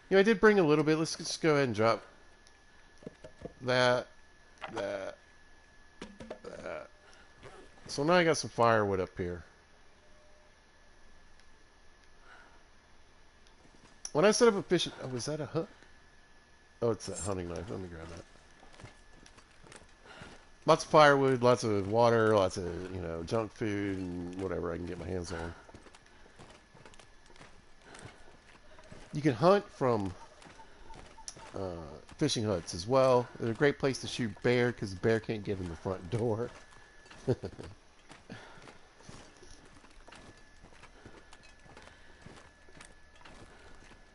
You know, I did bring a little bit. Let's just go ahead and drop that. So now I got some firewood up here. When I set up a fishing... Oh, was that a hook? Oh, it's that hunting knife. Let me grab that. Lots of firewood, lots of water, lots of, junk food and whatever I can get my hands on. You can hunt from fishing huts as well. They're a great place to shoot bear because the bear can't get in the front door.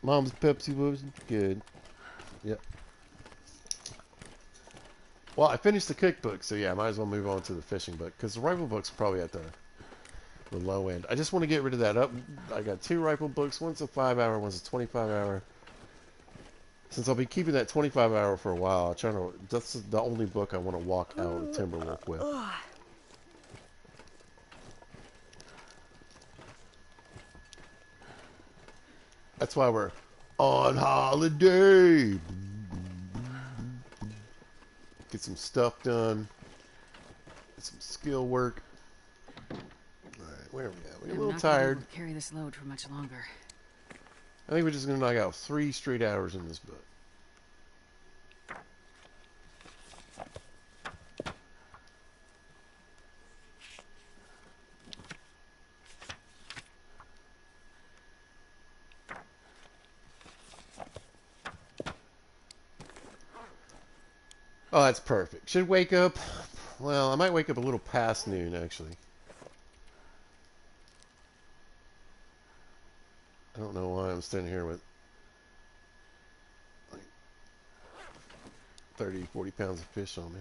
Mom's Pepsi wasn't good. Yep. Well, I finished the cookbook, so yeah, I might as well move on to the fishing book because the rifle book's probably at the low end. I just want to get rid of that up. I got 2 rifle books. One's a 5-hour, one's a 25-hour. Since I'll be keeping that 25-hour for a while, that's the only book I want to walk out of the Timberwolf with. That's why we're on holiday. Get some stuff done. Get some skill work. Alright, where are we at? We're a little tired. Not carry this load for much longer. I think we're just going to knock out 3 straight hours in this book. Oh, that's perfect. Should wake up. Well, I might wake up a little past noon, actually. I don't know why I'm standing here with like 30, 40 pounds of fish on me.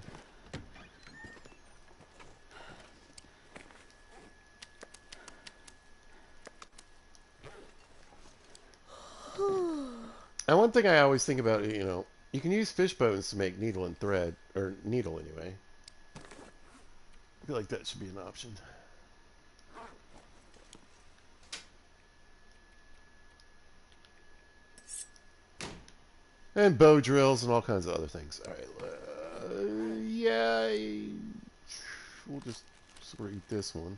And one thing I always think about, you can use fish bones to make needle and thread, or needle anyway. I feel like that should be an option. And bow drills and all kinds of other things. Alright, yeah, we'll just sort of eat this one.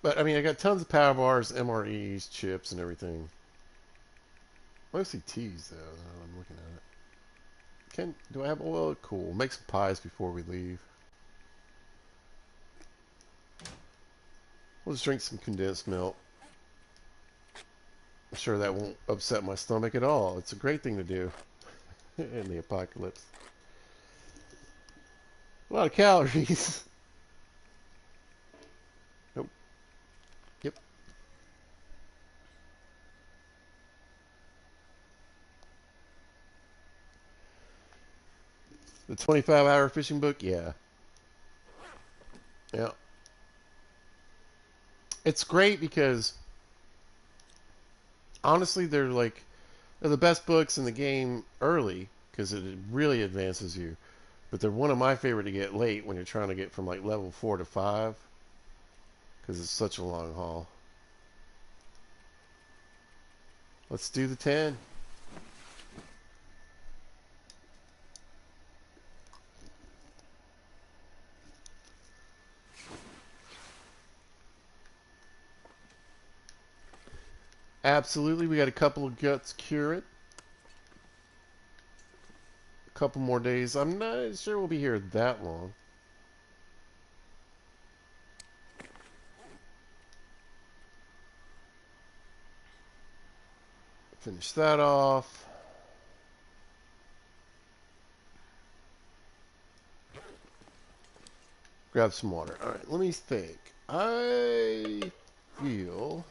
But, I mean, I got tons of power bars, MREs, chips, and everything. Mostly teas, though, now I'm looking at it. Do I have oil? Cool. Make some pies before we leave. We'll just drink some condensed milk. I'm sure that won't upset my stomach at all. It's a great thing to do in the apocalypse. A lot of calories. Nope. Yep. The 25-hour fishing book? Yeah. Yeah. It's great because honestly, they're like They're the best books in the game early because it really advances you. But they're one of my favorite to get late when you're trying to get from like level 4 to 5 because it's such a long haul. Let's do the 10. Absolutely, we got a couple of guts cure it. A couple more days. I'm not sure we'll be here that long. Finish that off. Grab some water. All right, let me think. I feel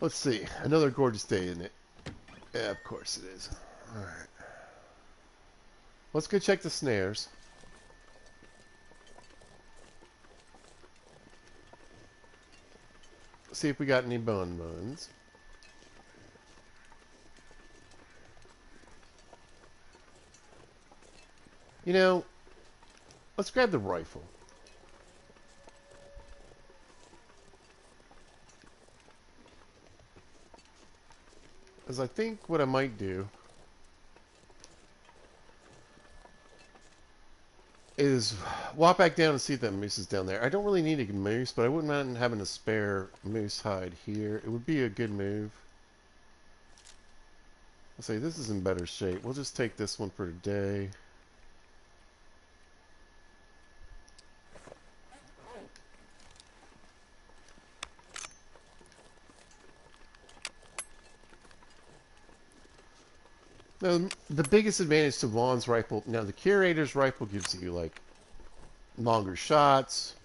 let's see. Another gorgeous day, isn't it? Yeah, of course it is. All right. Let's go check the snares. See if we got any buns. You know, let's grab the rifle. Because I think what I might do is walk back down and see if that moose is down there. I don't really need a moose, but I wouldn't mind having a spare moose hide here. It would be a good move. I'll say this is in better shape. We'll just take this one for today. Now, the biggest advantage to Vaughn's rifle, now the Curator's rifle gives you like longer shots.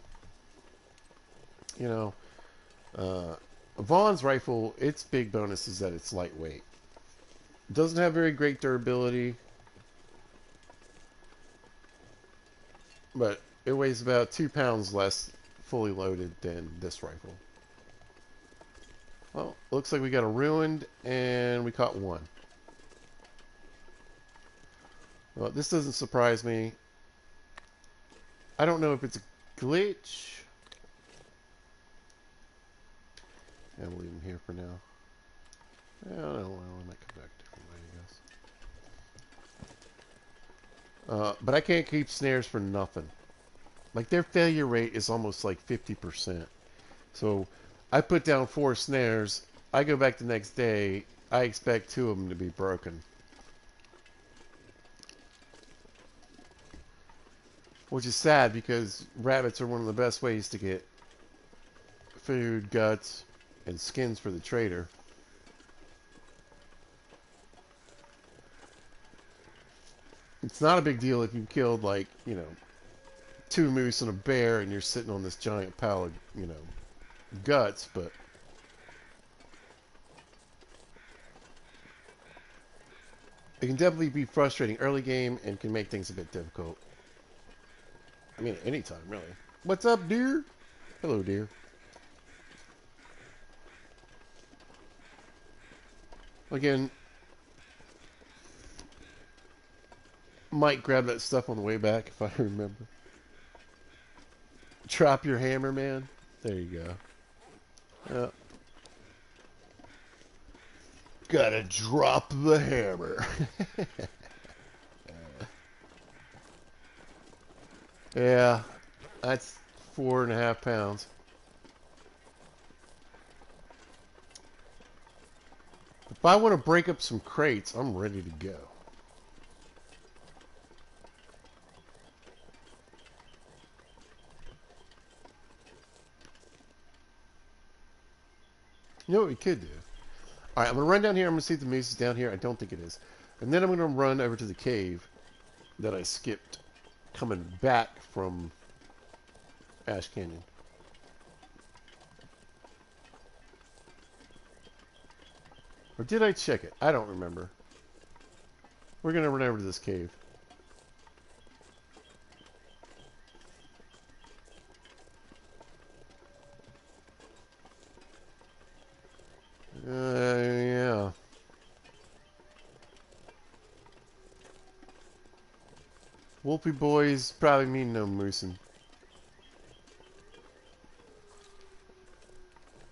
You know, Vaughn's rifle, its big bonus is that it's lightweight. It doesn't have very great durability, but it weighs about 2 pounds less fully loaded than this rifle. Well, looks like we got a ruined, and we caught one. Well, this doesn't surprise me. I don't know if it's a glitch. Yeah, we'll leave him here for now. I don't know. Well, I might come back a different way, I guess. But I can't keep snares for nothing. Like, their failure rate is almost like 50%. So, I put down 4 snares. I go back the next day. I expect 2 of them to be broken. Which is sad because rabbits are one of the best ways to get food, guts, and skins for the trader. It's not a big deal if you killed, like, 2 moose and a bear and you're sitting on this giant pile of, guts, but it can definitely be frustrating early game and can make things a bit difficult. I mean, anytime, really. What's up, dear? Hello, dear. Again, might grab that stuff on the way back if I remember. Drop your hammer, man. There you go. Gotta drop the hammer. Yeah, that's 4.5 pounds. If I want to break up some crates, I'm ready to go. You know what we could do? Alright, I'm going to run down here. I'm going to see if the moose is down here. I don't think it is. And then I'm going to run over to the cave that I skipped coming back from Ash Canyon. Or did I check it? I don't remember. We're gonna run over to this cave. Yeah. Wolfie boys probably mean no moosing.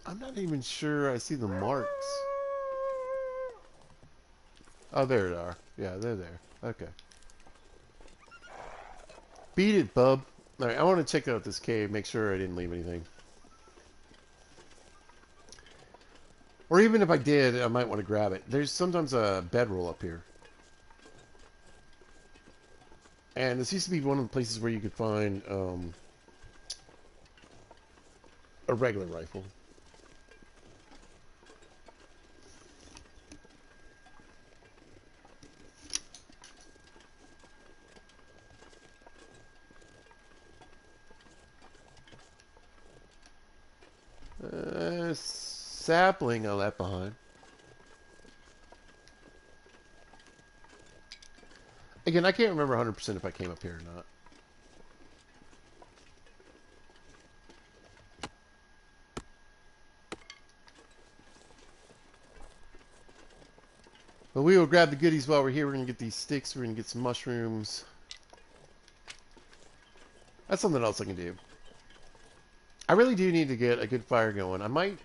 I'm not even sure I see the marks. Oh, there they are. Yeah, they're there. Okay. Beat it, bub. Alright, I want to check out this cave, make sure I didn't leave anything. Or even if I did, I might want to grab it. There's sometimes a bedroll up here. And this used to be one of the places where you could find a regular rifle. Sapling I left behind. Again, I can't remember 100% if I came up here or not. But we will grab the goodies while we're here. We're going to get these sticks. We're going to get some mushrooms. That's something else I can do. I really do need to get a good fire going. I might...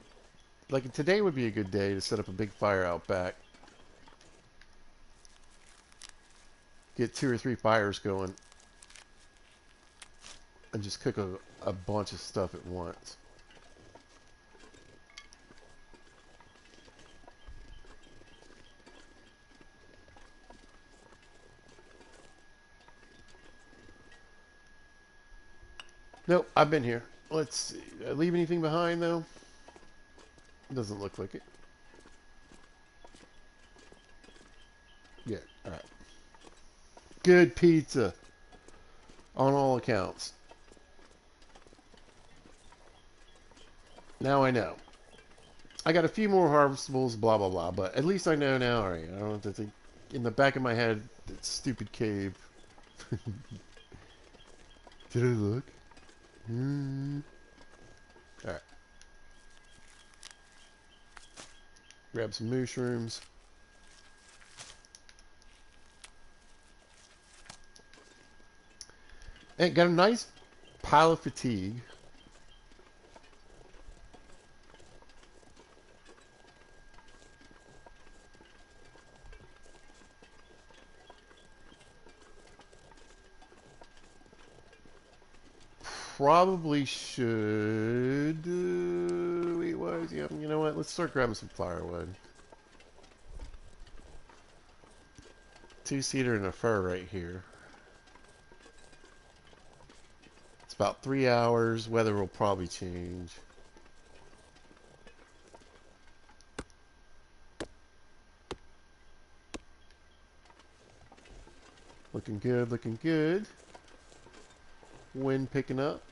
Like, today would be a good day to set up a big fire out back. Get 2 or 3 fires going. And just cook a bunch of stuff at once. Nope, I've been here. Let's see. Did I leave anything behind, though? Doesn't look like it. Yeah, alright. Good pizza. On all accounts. Now I know. I got a few more harvestables, blah, blah, blah. But at least I know now. Alright, I don't have to think. In the back of my head, that stupid cave. Did I look? Alright. Grab some mushrooms. And got a nice pile of fatigue. Probably should. Wait, what? Yeah, you know what? Let's start grabbing some firewood. 2-seater and a fur right here. It's about 3 hours. Weather will probably change. Looking good, looking good. Wind picking up.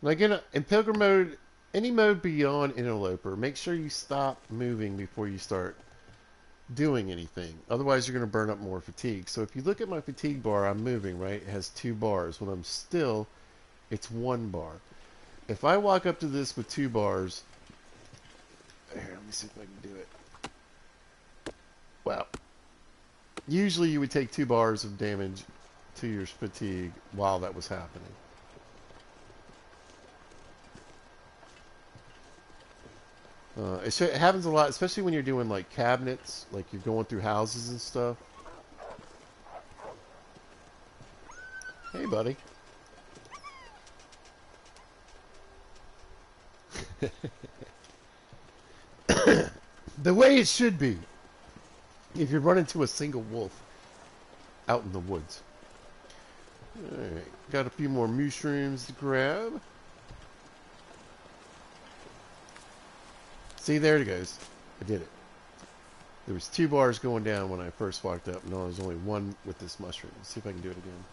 Now again, in Pilgrim mode, any mode beyond Interloper, make sure you stop moving before you start doing anything. Otherwise, you're going to burn up more fatigue. So if you look at my fatigue bar, I'm moving, right? It has 2 bars. When I'm still, it's 1 bar. If I walk up to this with 2 bars... Here, let me see if I can do it. Wow. Usually you would take 2 bars of damage to your fatigue while that was happening. It happens a lot, especially when you're doing like cabinets, like you're going through houses and stuff. Hey, buddy. The way it should be. If you run into a single wolf out in the woods. Alright, got a few more mushrooms to grab. See, there it goes. I did it. There was 2 bars going down when I first walked up. No, there's only 1 with this mushroom. Let's see if I can do it again.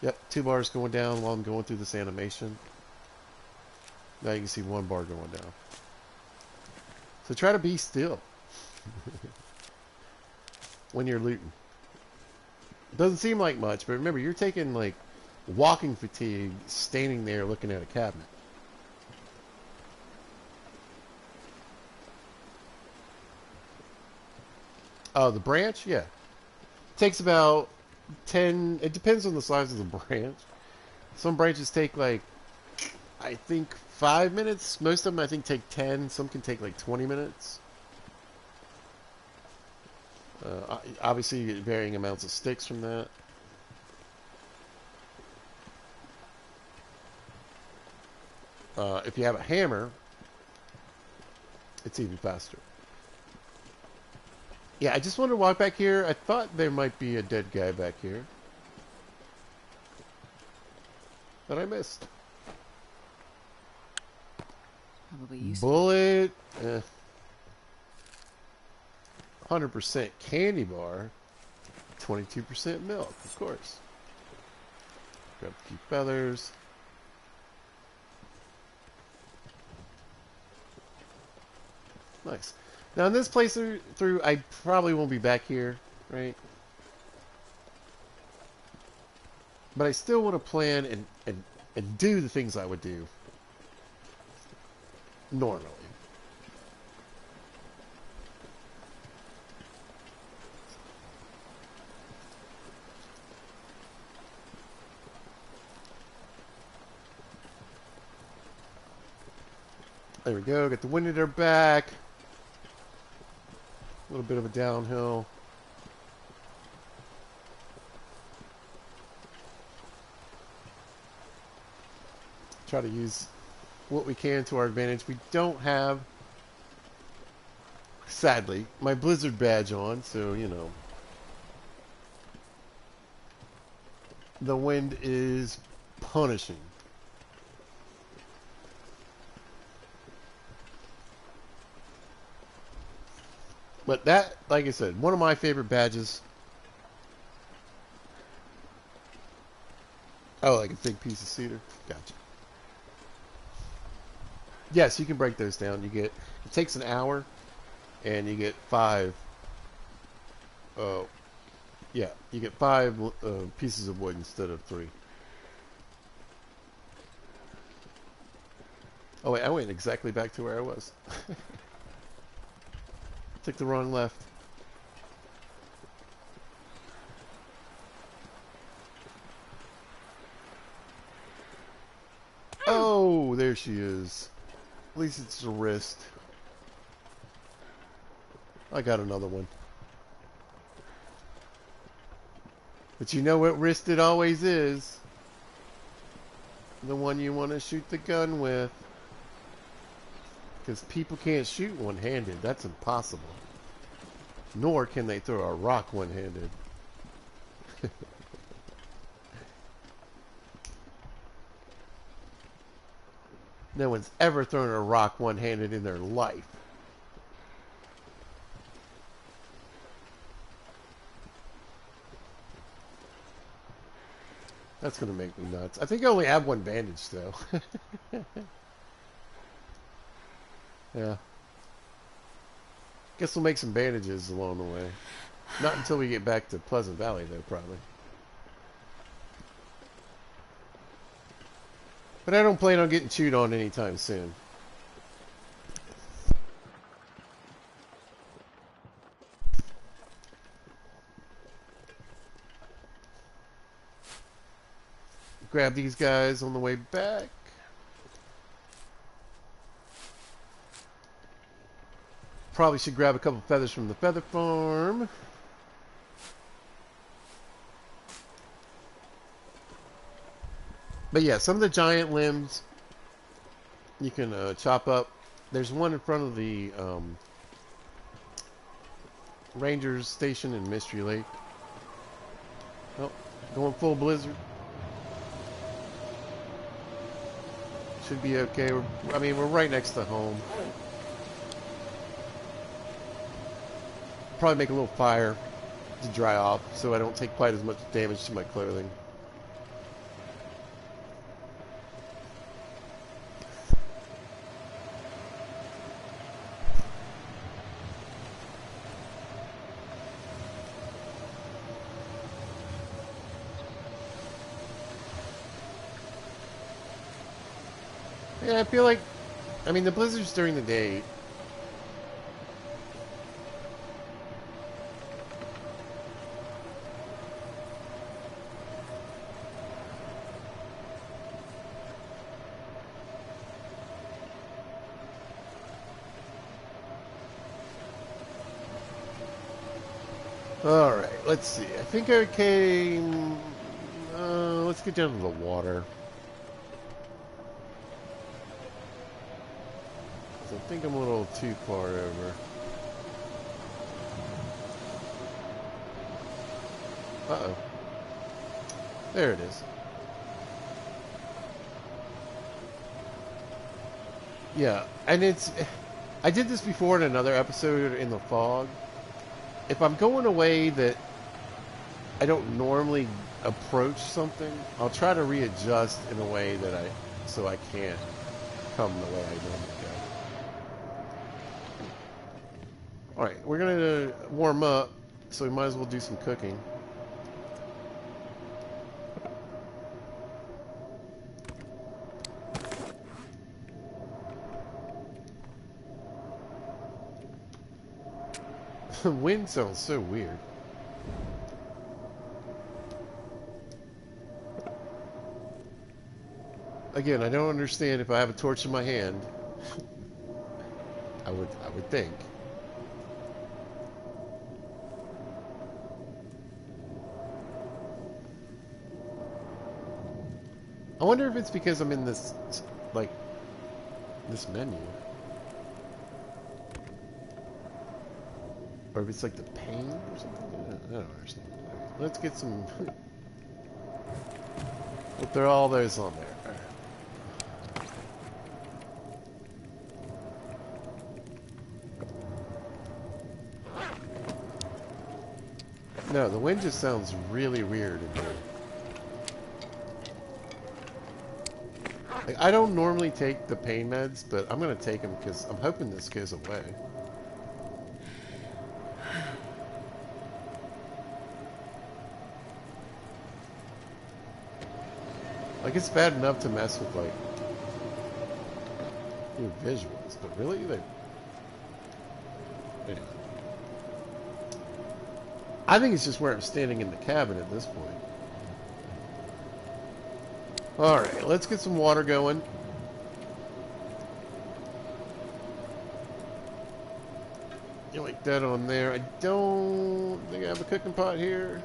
Yep, 2 bars going down while I'm going through this animation. Now you can see 1 bar going down. So try to be still when you're looting. It doesn't seem like much, but remember, you're taking like walking fatigue standing there looking at a cabinet. Oh, the branch? Yeah. Takes about 10, it depends on the size of the branch. Some branches take like, I think 5 minutes. Most of them I think take 10. Some can take like 20 minutes. Obviously you get varying amounts of sticks from that. If you have a hammer, it's even faster. Yeah, I just wanted to walk back here. I thought there might be a dead guy back here. But I missed. Probably useful. Bullet. 100% candy bar. 22% milk, of course. Grab a few feathers. Nice. Now in this playthrough, I probably won't be back here, right? But I still want to plan and do the things I would do normally. There we go. Get the wind at our back. A little bit of a downhill. Try to use what we can to our advantage. We don't have, sadly, my Blizzard badge on, so, you know. The wind is punishing. But that, like I said, one of my favorite badges. Oh, like a big piece of cedar? Gotcha. Yes, you can break those down. You get, it takes an hour, and you get 5. Oh, yeah, you get 5 pieces of wood instead of 3. Oh wait, I went exactly back to where I was. Took the wrong left. Oh, there she is. At least it's a wrist. I got another one. But you know what wrist it always is? The one you want to shoot the gun with. Because people can't shoot one-handed. That's impossible. Nor can they throw a rock one-handed. No one's ever thrown a rock one-handed in their life. That's going to make me nuts. I think I only have one bandage, though. Yeah. Guess we'll make some bandages along the way. Not until we get back to Pleasant Valley, though, probably. But I don't plan on getting chewed on anytime soon. Grab these guys on the way back. Probably should grab a couple feathers from the feather farm. But yeah, some of the giant limbs you can chop up. There's one in front of the Rangers Station in Mystery Lake. Oh, going full blizzard. Should be okay. We're right next to home. Probably make a little fire to dry off so I don't take quite as much damage to my clothing. Yeah, I feel like, I mean, the blizzards during the day. Alright, let's see. I think I came... let's get down to the water. I think I'm a little too far over. Uh-oh. There it is. Yeah, and it's... I did this before in another episode in the fog. If I'm going a way that I don't normally approach something, I'll try to readjust in a way that so I can't come the way I normally go. Alright, we're gonna warm up, so we might as well do some cooking. The wind sounds so weird. Again, I don't understand if I have a torch in my hand. I would think. I wonder if it's because I'm in this, like, this menu. Or if it's like the pain or something. I don't understand. Right, let's get some... We'll throw all those on there. No, the wind just sounds really weird in here. Like, I don't normally take the pain meds, but I'm going to take them because I'm hoping this goes away. Like, it's bad enough to mess with, like, your visuals, but really, they... Anyway. I think it's just where I'm standing in the cabin at this point. Alright, let's get some water going. You like that on there. I don't think I have a cooking pot here.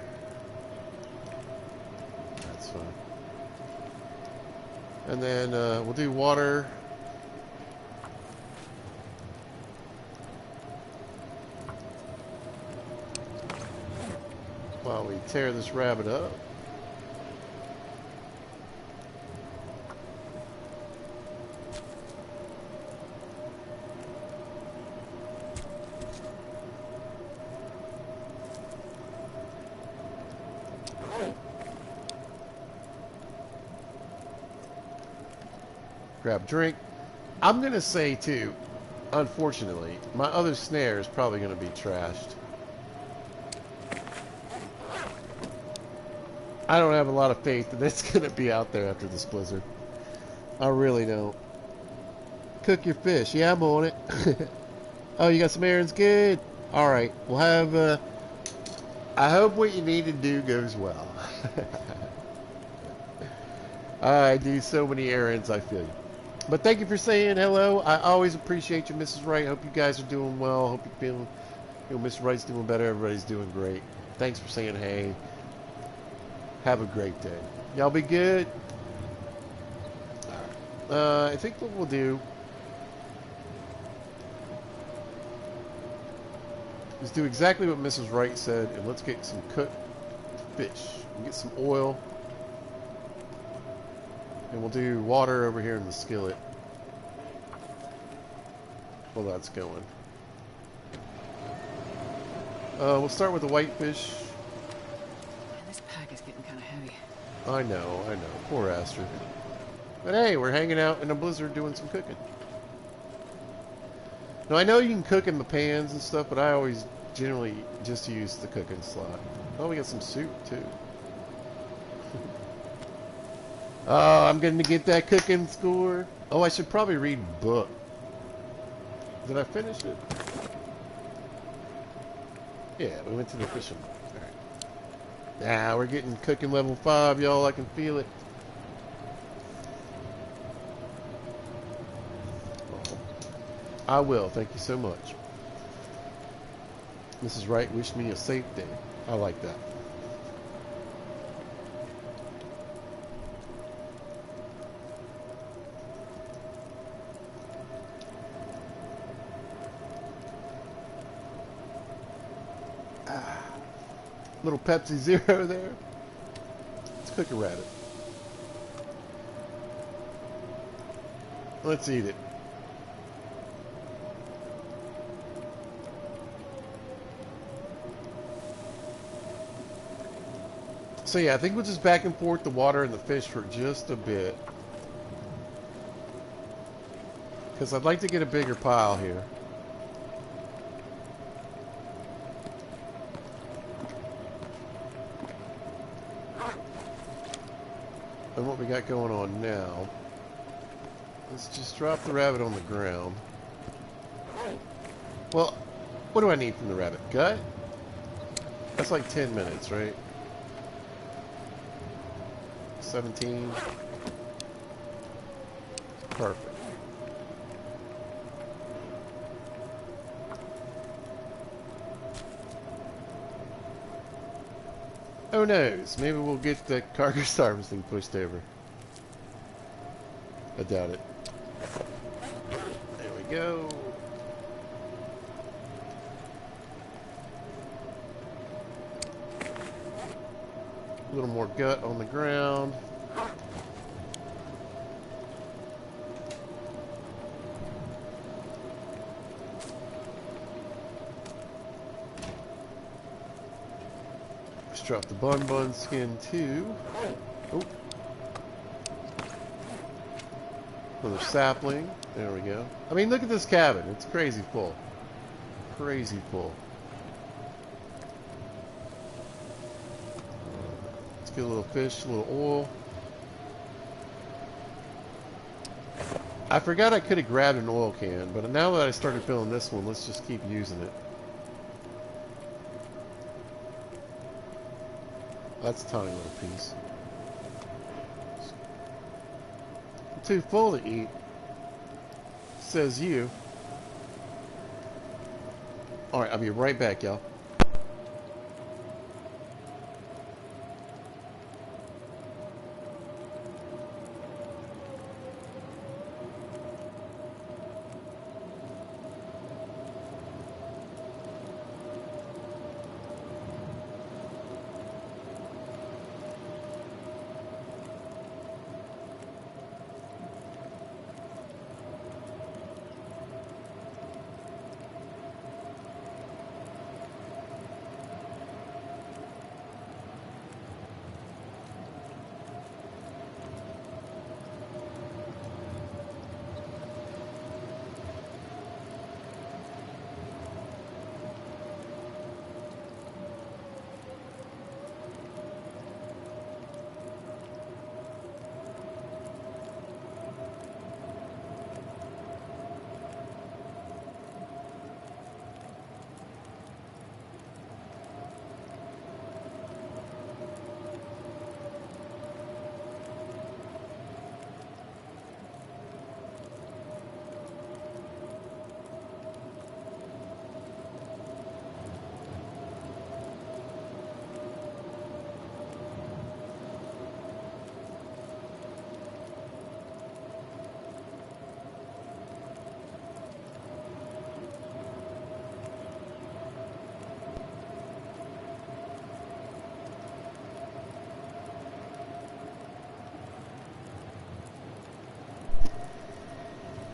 That's fine. And then we'll do water. While we tear this rabbit up. Grab a drink. I'm going to say, too, unfortunately, my other snare is probably going to be trashed. I don't have a lot of faith that it's going to be out there after this blizzard. I really don't. Cook your fish. Yeah, I'm on it. Oh, you got some errands? Good. Alright, we'll have... I hope what you need to do goes well. I do so many errands, I feel you. But thank you for saying hello. I always appreciate you, Mrs. Wright. Hope you guys are doing well. Hope you're feeling... You know, Mr. Wright's doing better. Everybody's doing great. Thanks for saying hey. Have a great day. Y'all be good. I think what we'll do is do exactly what Mrs. Wright said, and let's get some cooked fish. We'll get some oil, and we'll do water over here in the skillet while that's going. We'll start with the whitefish. This pack is getting kind of heavy. I know. Poor Astrid. But hey, we're hanging out in a blizzard doing some cooking. Now, I know you can cook in the pans and stuff, but I always generally just use the cooking slot. Oh, we got some soup, too. Oh, I'm going to get that cooking score. Oh, I should probably read book. Did I finish it? Yeah, we went to the fishing. Alright. Now we're getting cooking level 5, y'all. I can feel it. Oh, I will. Thank you so much. Mrs. Wright, wish me a safe day. I like that. Little Pepsi Zero there. Let's cook a rabbit. Let's eat it. So yeah, I think we'll just back and forth the water and the fish for just a bit. Because I'd like to get a bigger pile here. And what we got going on now, let's just drop the rabbit on the ground. Well, what do I need from the rabbit? Gut? That's like 10 minutes, right? 17. Perfect. Who knows? Maybe we'll get the cargo harvesting pushed over. I doubt it. There we go. A little more gut on the ground. Let's drop the bun skin too. Oh. Another sapling. There we go. I mean, look at this cabin. It's crazy full. Crazy full. Let's get a little fish, a little oil. I forgot I could have grabbed an oil can, but now that I started filling this one, let's just keep using it. That's a tiny little piece. I'm too full to eat. Says you. Alright, I'll be right back, y'all.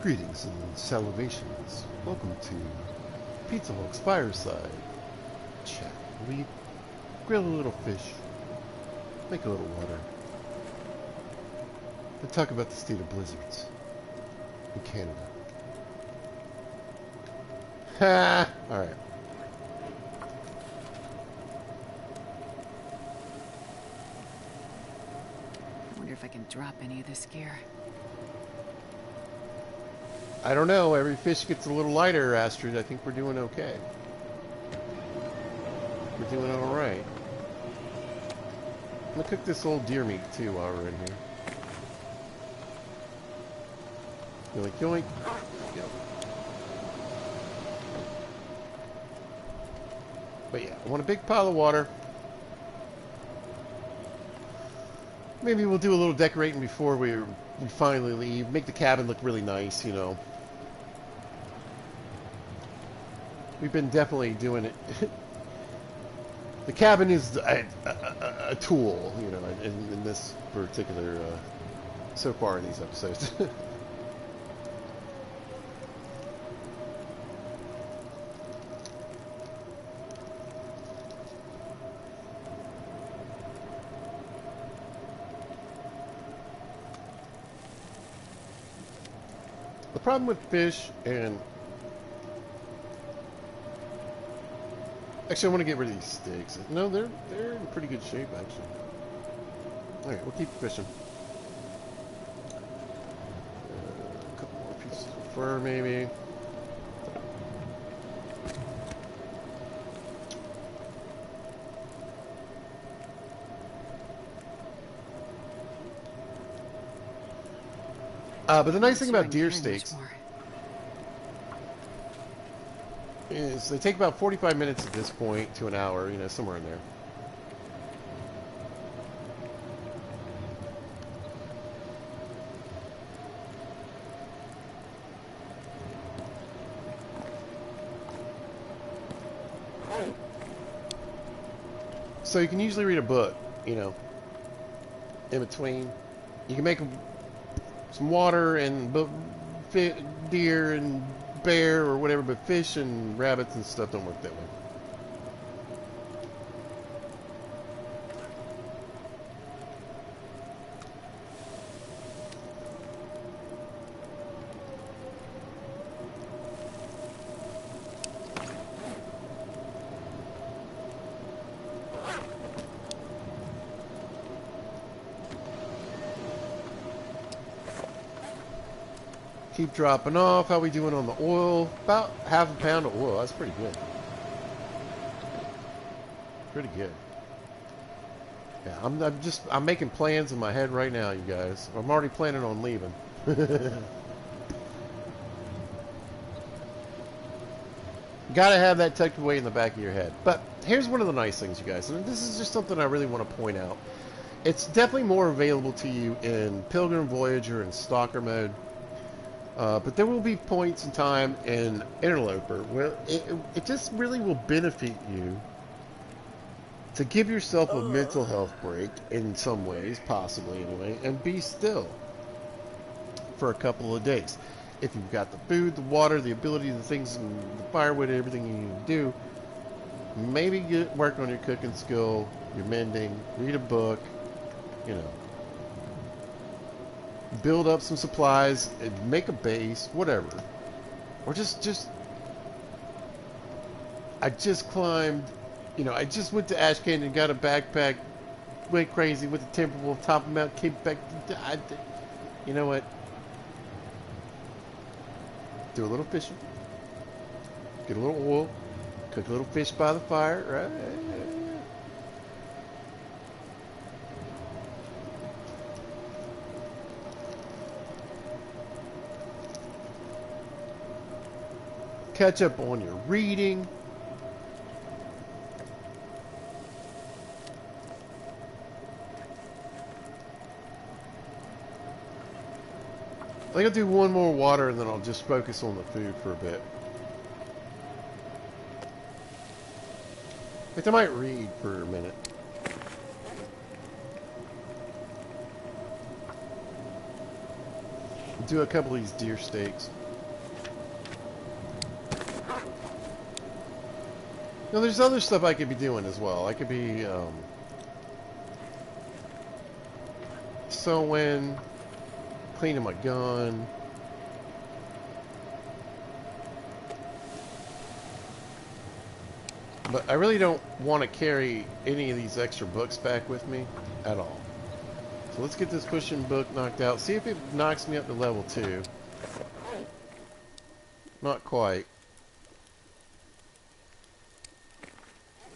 Greetings and salivations. Welcome to Pizza Hulk's Fireside Chat. We grill a little fish, make a little water, and talk about the state of blizzards in Canada. Ha! Alright. I wonder if I can drop any of this gear. I don't know. Every fish gets a little lighter, Astrid. I think we're doing okay. We're doing all right. I'm gonna cook this old deer meat too while we're in here. Yoink, yoink. Yep. But yeah, I want a big pile of water. Maybe we'll do a little decorating before we finally leave. Make the cabin look really nice, you know. We've been definitely doing it. The cabin is a tool, you know, in this particular, so far in these episodes. The problem with fish and... Actually, I want to get rid of these sticks. No, they're in pretty good shape, actually. Alright, we'll keep fishing. A couple more pieces of fur, maybe. But the nice thing about deer steaks is they take about 45 minutes at this point to an hour, you know, somewhere in there. So you can usually read a book, you know, in between. You can make some water and deer and bear or whatever, but fish and rabbits and stuff don't work that way. Keep dropping off. How we doing on the oil? About half a pound of oil. That's pretty good. Pretty good. Yeah, I'm making plans in my head right now, you guys. I'm already planning on leaving. Gotta have that tucked away in the back of your head. But here's one of the nice things, you guys, and this is just something I really want to point out. It's definitely more available to you in Pilgrim, Voyager, and Stalker mode. But there will be points in time in Interloper where it just really will benefit you to give yourself a mental health break in some ways, possibly anyway, and be still for a couple of days. If you've got the food, the water, the ability, the things, and the firewood, everything you need to do, maybe get work on your cooking skill, your mending, read a book, you know. Build up some supplies, make a base, whatever. Or just I just climbed, you know, I just went to Ash Canyon and got a backpack, went crazy with the Timberwolf, top of Mount, came back, you know what? Do a little fishing, get a little oil, cook a little fish by the fire, right? Catch up on your reading. I think I'll do one more water and then I'll just focus on the food for a bit. I think I might read for a minute. Do a couple of these deer steaks. Now, there's other stuff I could be doing as well. I could be sewing, cleaning my gun. But I really don't want to carry any of these extra books back with me at all. So let's get this pushing book knocked out. See if it knocks me up to level 2. Not quite.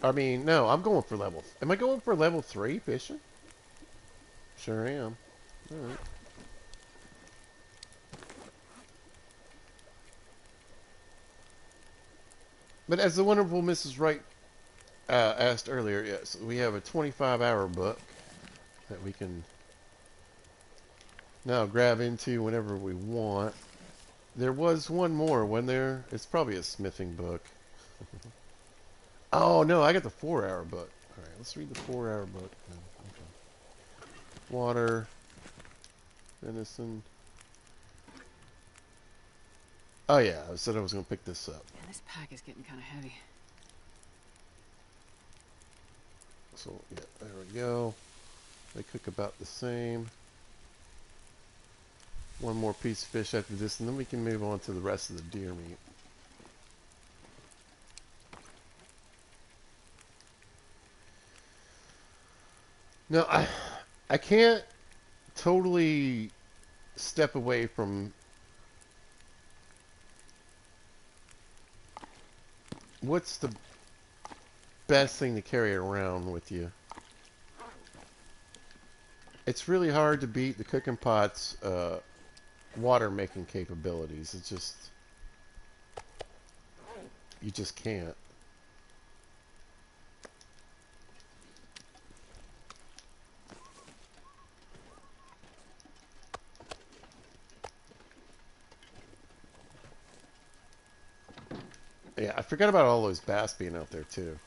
I mean, no, I'm going for level. Am I going for level 3 fishing? Sure am. Alright. But as the wonderful Mrs. Wright asked earlier, yes, we have a 25-hour book that we can now grab into whenever we want. There was one more, wasn't there? It's probably a smithing book. Oh, no, I got the 4-hour book. All right, let's read the 4-hour book. Okay. Water, venison. Oh, yeah, I said I was going to pick this up. Man, this pack is getting kind of heavy. So, yeah, there we go. They cook about the same. One more piece of fish after this, and then we can move on to the rest of the deer meat. Now, I can't totally step away from what's the best thing to carry around with you. It's really hard to beat the cooking pot's water making capabilities. It's just, you just can't. Yeah, I forgot about all those bass being out there too.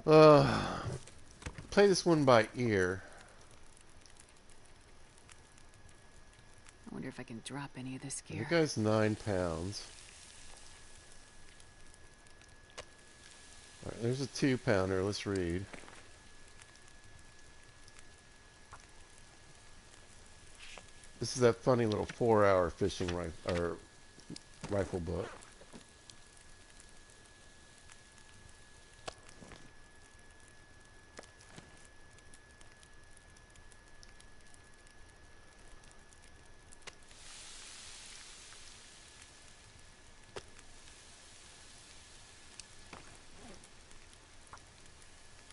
Uh, Play this one by ear. I wonder if I can drop any of this You gear. guys 9 pounds. All right, there's a 2-pounder. Let's read. This is that funny little 4-hour fishing rifle book.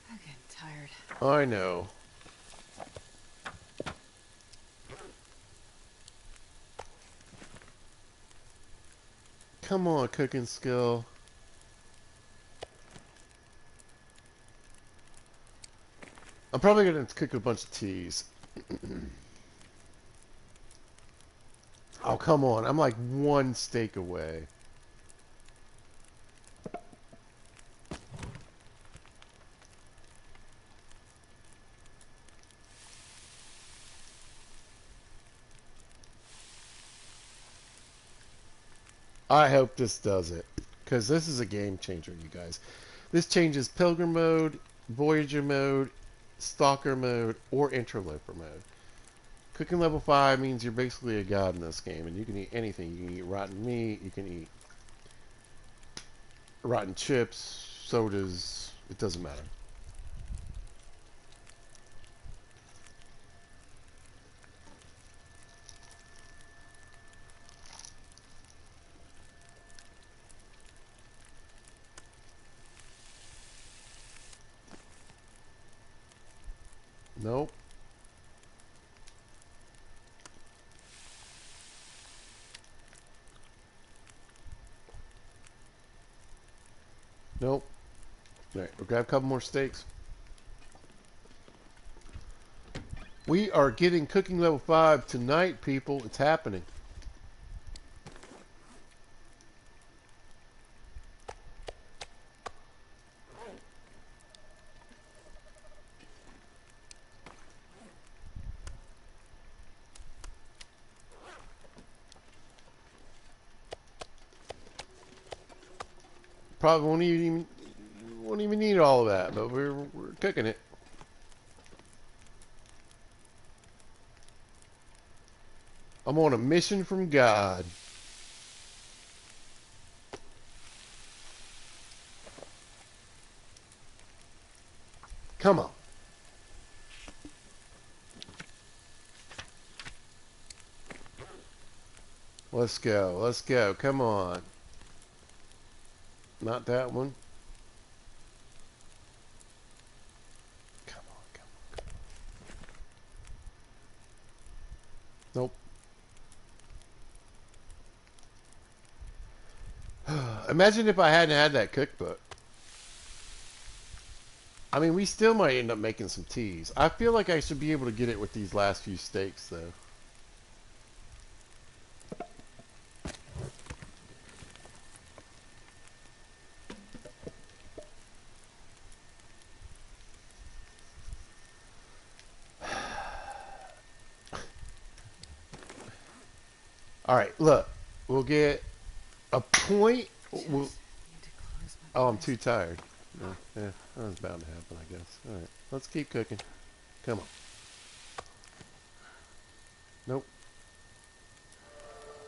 I'm getting tired. I know. Come on, cooking skill. I'm probably going to cook a bunch of teas. Oh, come on. I'm like one steak away. I hope this does it. Because this is a game changer, you guys. This changes Pilgrim mode, Voyager mode, Stalker mode, or Interloper mode. Cooking level 5 means you're basically a god in this game, and you can eat anything. You can eat rotten meat, you can eat rotten chips, sodas, it doesn't matter. Nope. Nope. Alright, we'll grab a couple more steaks. We are getting cooking level 5 tonight, people. It's happening. Probably won't even need all of that, but we're cooking it. I'm on a mission from God. Come on. Let's go. Let's go. Come on. Not that one. Come on. Come on. Nope. Imagine if I hadn't had that cookbook. I mean, we still might end up making some teas. I feel like I should be able to get it with these last few steaks, though. All right, look. We'll get a point. We'll, oh, I'm too tired. Yeah, that was bound to happen, I guess. All right, let's keep cooking. Come on. Nope.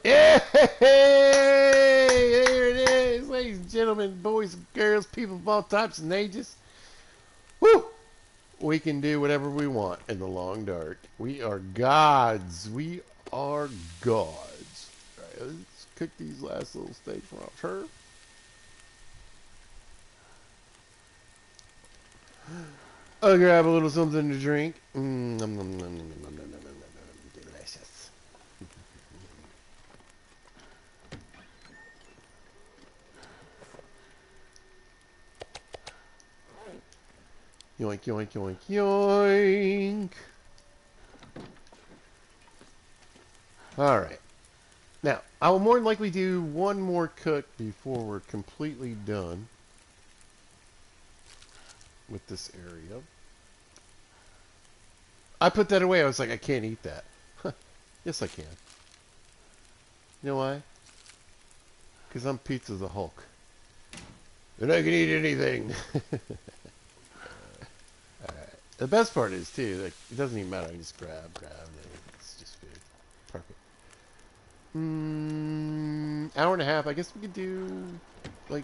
Yeah! There it is, ladies and gentlemen, boys and girls, people of all types and ages. Woo! We can do whatever we want in the long dark. We are gods. We are gods. All right, let's cook these last little steaks off her. I'll grab a little something to drink. Delicious. Yoink, yoink, yoink, yoink. All right. Now, I will more than likely do one more cook before we're completely done with this area. I put that away. I was like, I can't eat that. Yes, I can. You know why? Because I'm Pizza the Hulk. And I can eat anything. Alright. The best part is, too, like, it doesn't even matter. I just grab, and it's just food. Perfect. Hour and a half. I guess we could do, like,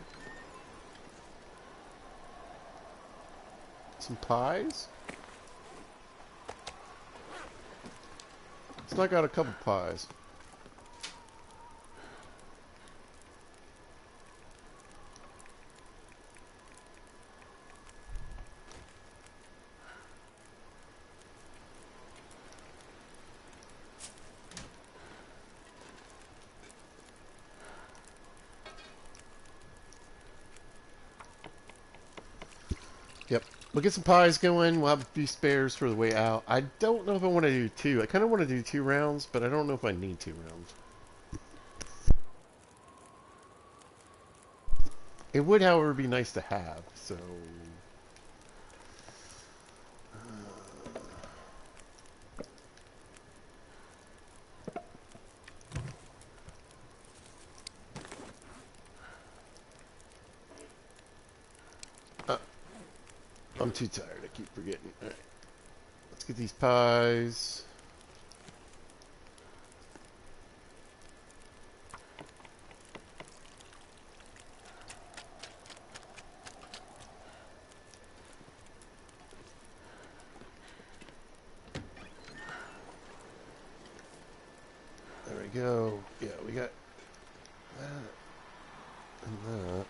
some pies? Let's knock out a couple pies. Yep. We'll get some pies going. We'll have a few spares for the way out. I don't know if I want to do two. I kind of want to do 2 rounds, but I don't know if I need 2 rounds. It would, however, be nice to have, so... I'm too tired. I keep forgetting. All right. Let's get these pies. There we go. Yeah, we got that and that.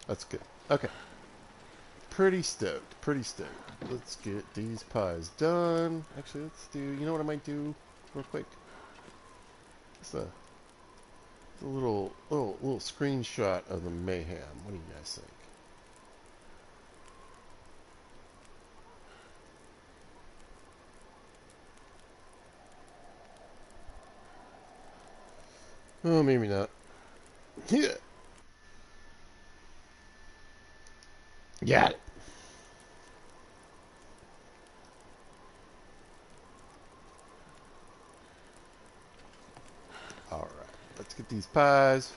That's good. Okay. Pretty stoked. Pretty stoked. Let's get these pies done. Actually, let's do... You know what I might do real quick? It's a little screenshot of the mayhem. What do you guys think? Oh, maybe not. Yeah. Got it. Get these pies.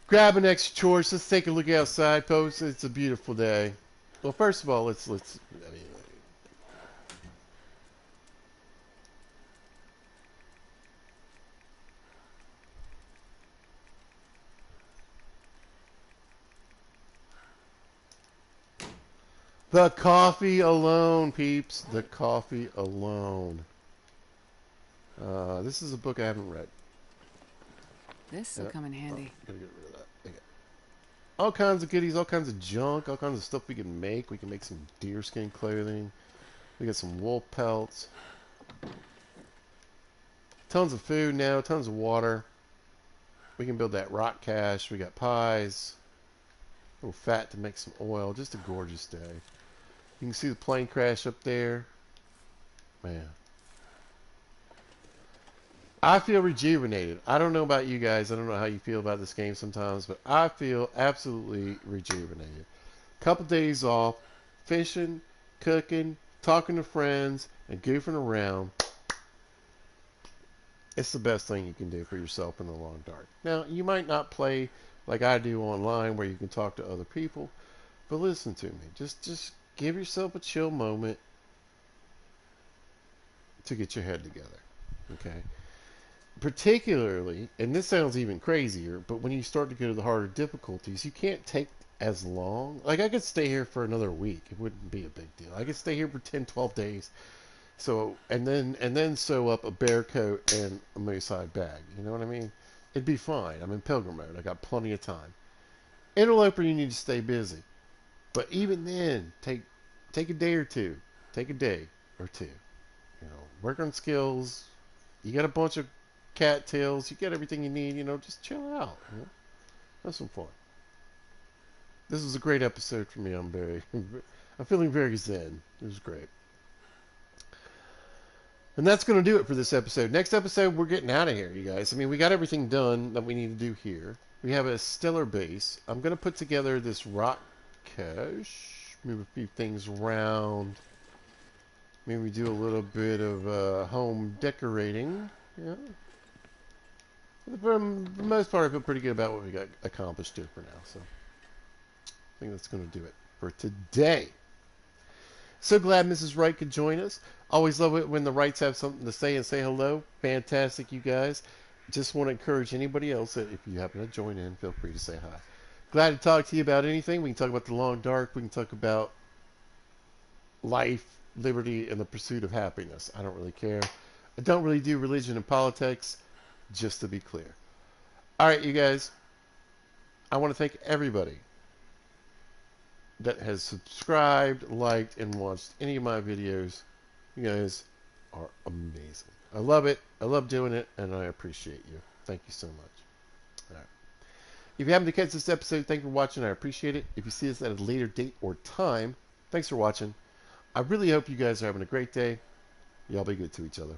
Grab an extra torch. Let's take a look outside, folks. It's a beautiful day. Well, first of all, let's. I mean, the coffee alone, peeps. The coffee alone. This is a book I haven't read. This will come in handy. Gotta get rid of that. Okay. All kinds of goodies, all kinds of junk, all kinds of stuff we can make. We can make some deerskin clothing. We got some wool pelts. Tons of food now, tons of water. We can build that rock cache. We got pies. A little fat to make some oil. Just a gorgeous day. You can see the plane crash up there. Man. I feel rejuvenated. I don't know about you guys. I don't know how you feel about this game sometimes, but I feel absolutely rejuvenated. Couple days off, fishing, cooking, talking to friends, and goofing around. It's the best thing you can do for yourself in the long dark. Now, you might not play like I do online where you can talk to other people, but listen to me. Just give yourself a chill moment to get your head together. Okay? Particularly, and this sounds even crazier, but when you start to go to the harder difficulties, you can't take as long. Like, I could stay here for another week. It wouldn't be a big deal. I could stay here for 10, 12 days. So, and then sew up a bear coat and a moose hide bag. You know what I mean? It'd be fine. I'm in pilgrim mode. I got plenty of time. Interloper, you need to stay busy. But even then, take a day or two. Take a day or two. You know, work on skills. You got a bunch of cattails. You got everything you need. You know, just chill out. You know? Have some fun. This was a great episode for me. I'm feeling very zen. It was great. And that's going to do it for this episode. Next episode, we're getting out of here, you guys. I mean, we got everything done that we need to do here. We have a stellar base. I'm going to put together this rock cache. Move a few things around. Maybe do a little bit of home decorating. Yeah. For the most part, I feel pretty good about what we got accomplished here for now. So I think that's going to do it for today. So glad Mrs. Wright could join us. Always love it when the Wrights have something to say and say hello. Fantastic, you guys. Just want to encourage anybody else that if you happen to join in, feel free to say hi. Glad to talk to you about anything. We can talk about the long dark. We can talk about life, liberty, and the pursuit of happiness. I don't really care. I don't really do religion and politics, just to be clear. All right, you guys. I want to thank everybody that has subscribed, liked, and watched any of my videos. You guys are amazing. I love it. I love doing it, and I appreciate you. Thank you so much. All right. If you happen to catch this episode, thank you for watching. I appreciate it. If you see this at a later date or time, thanks for watching. I really hope you guys are having a great day. Y'all be good to each other.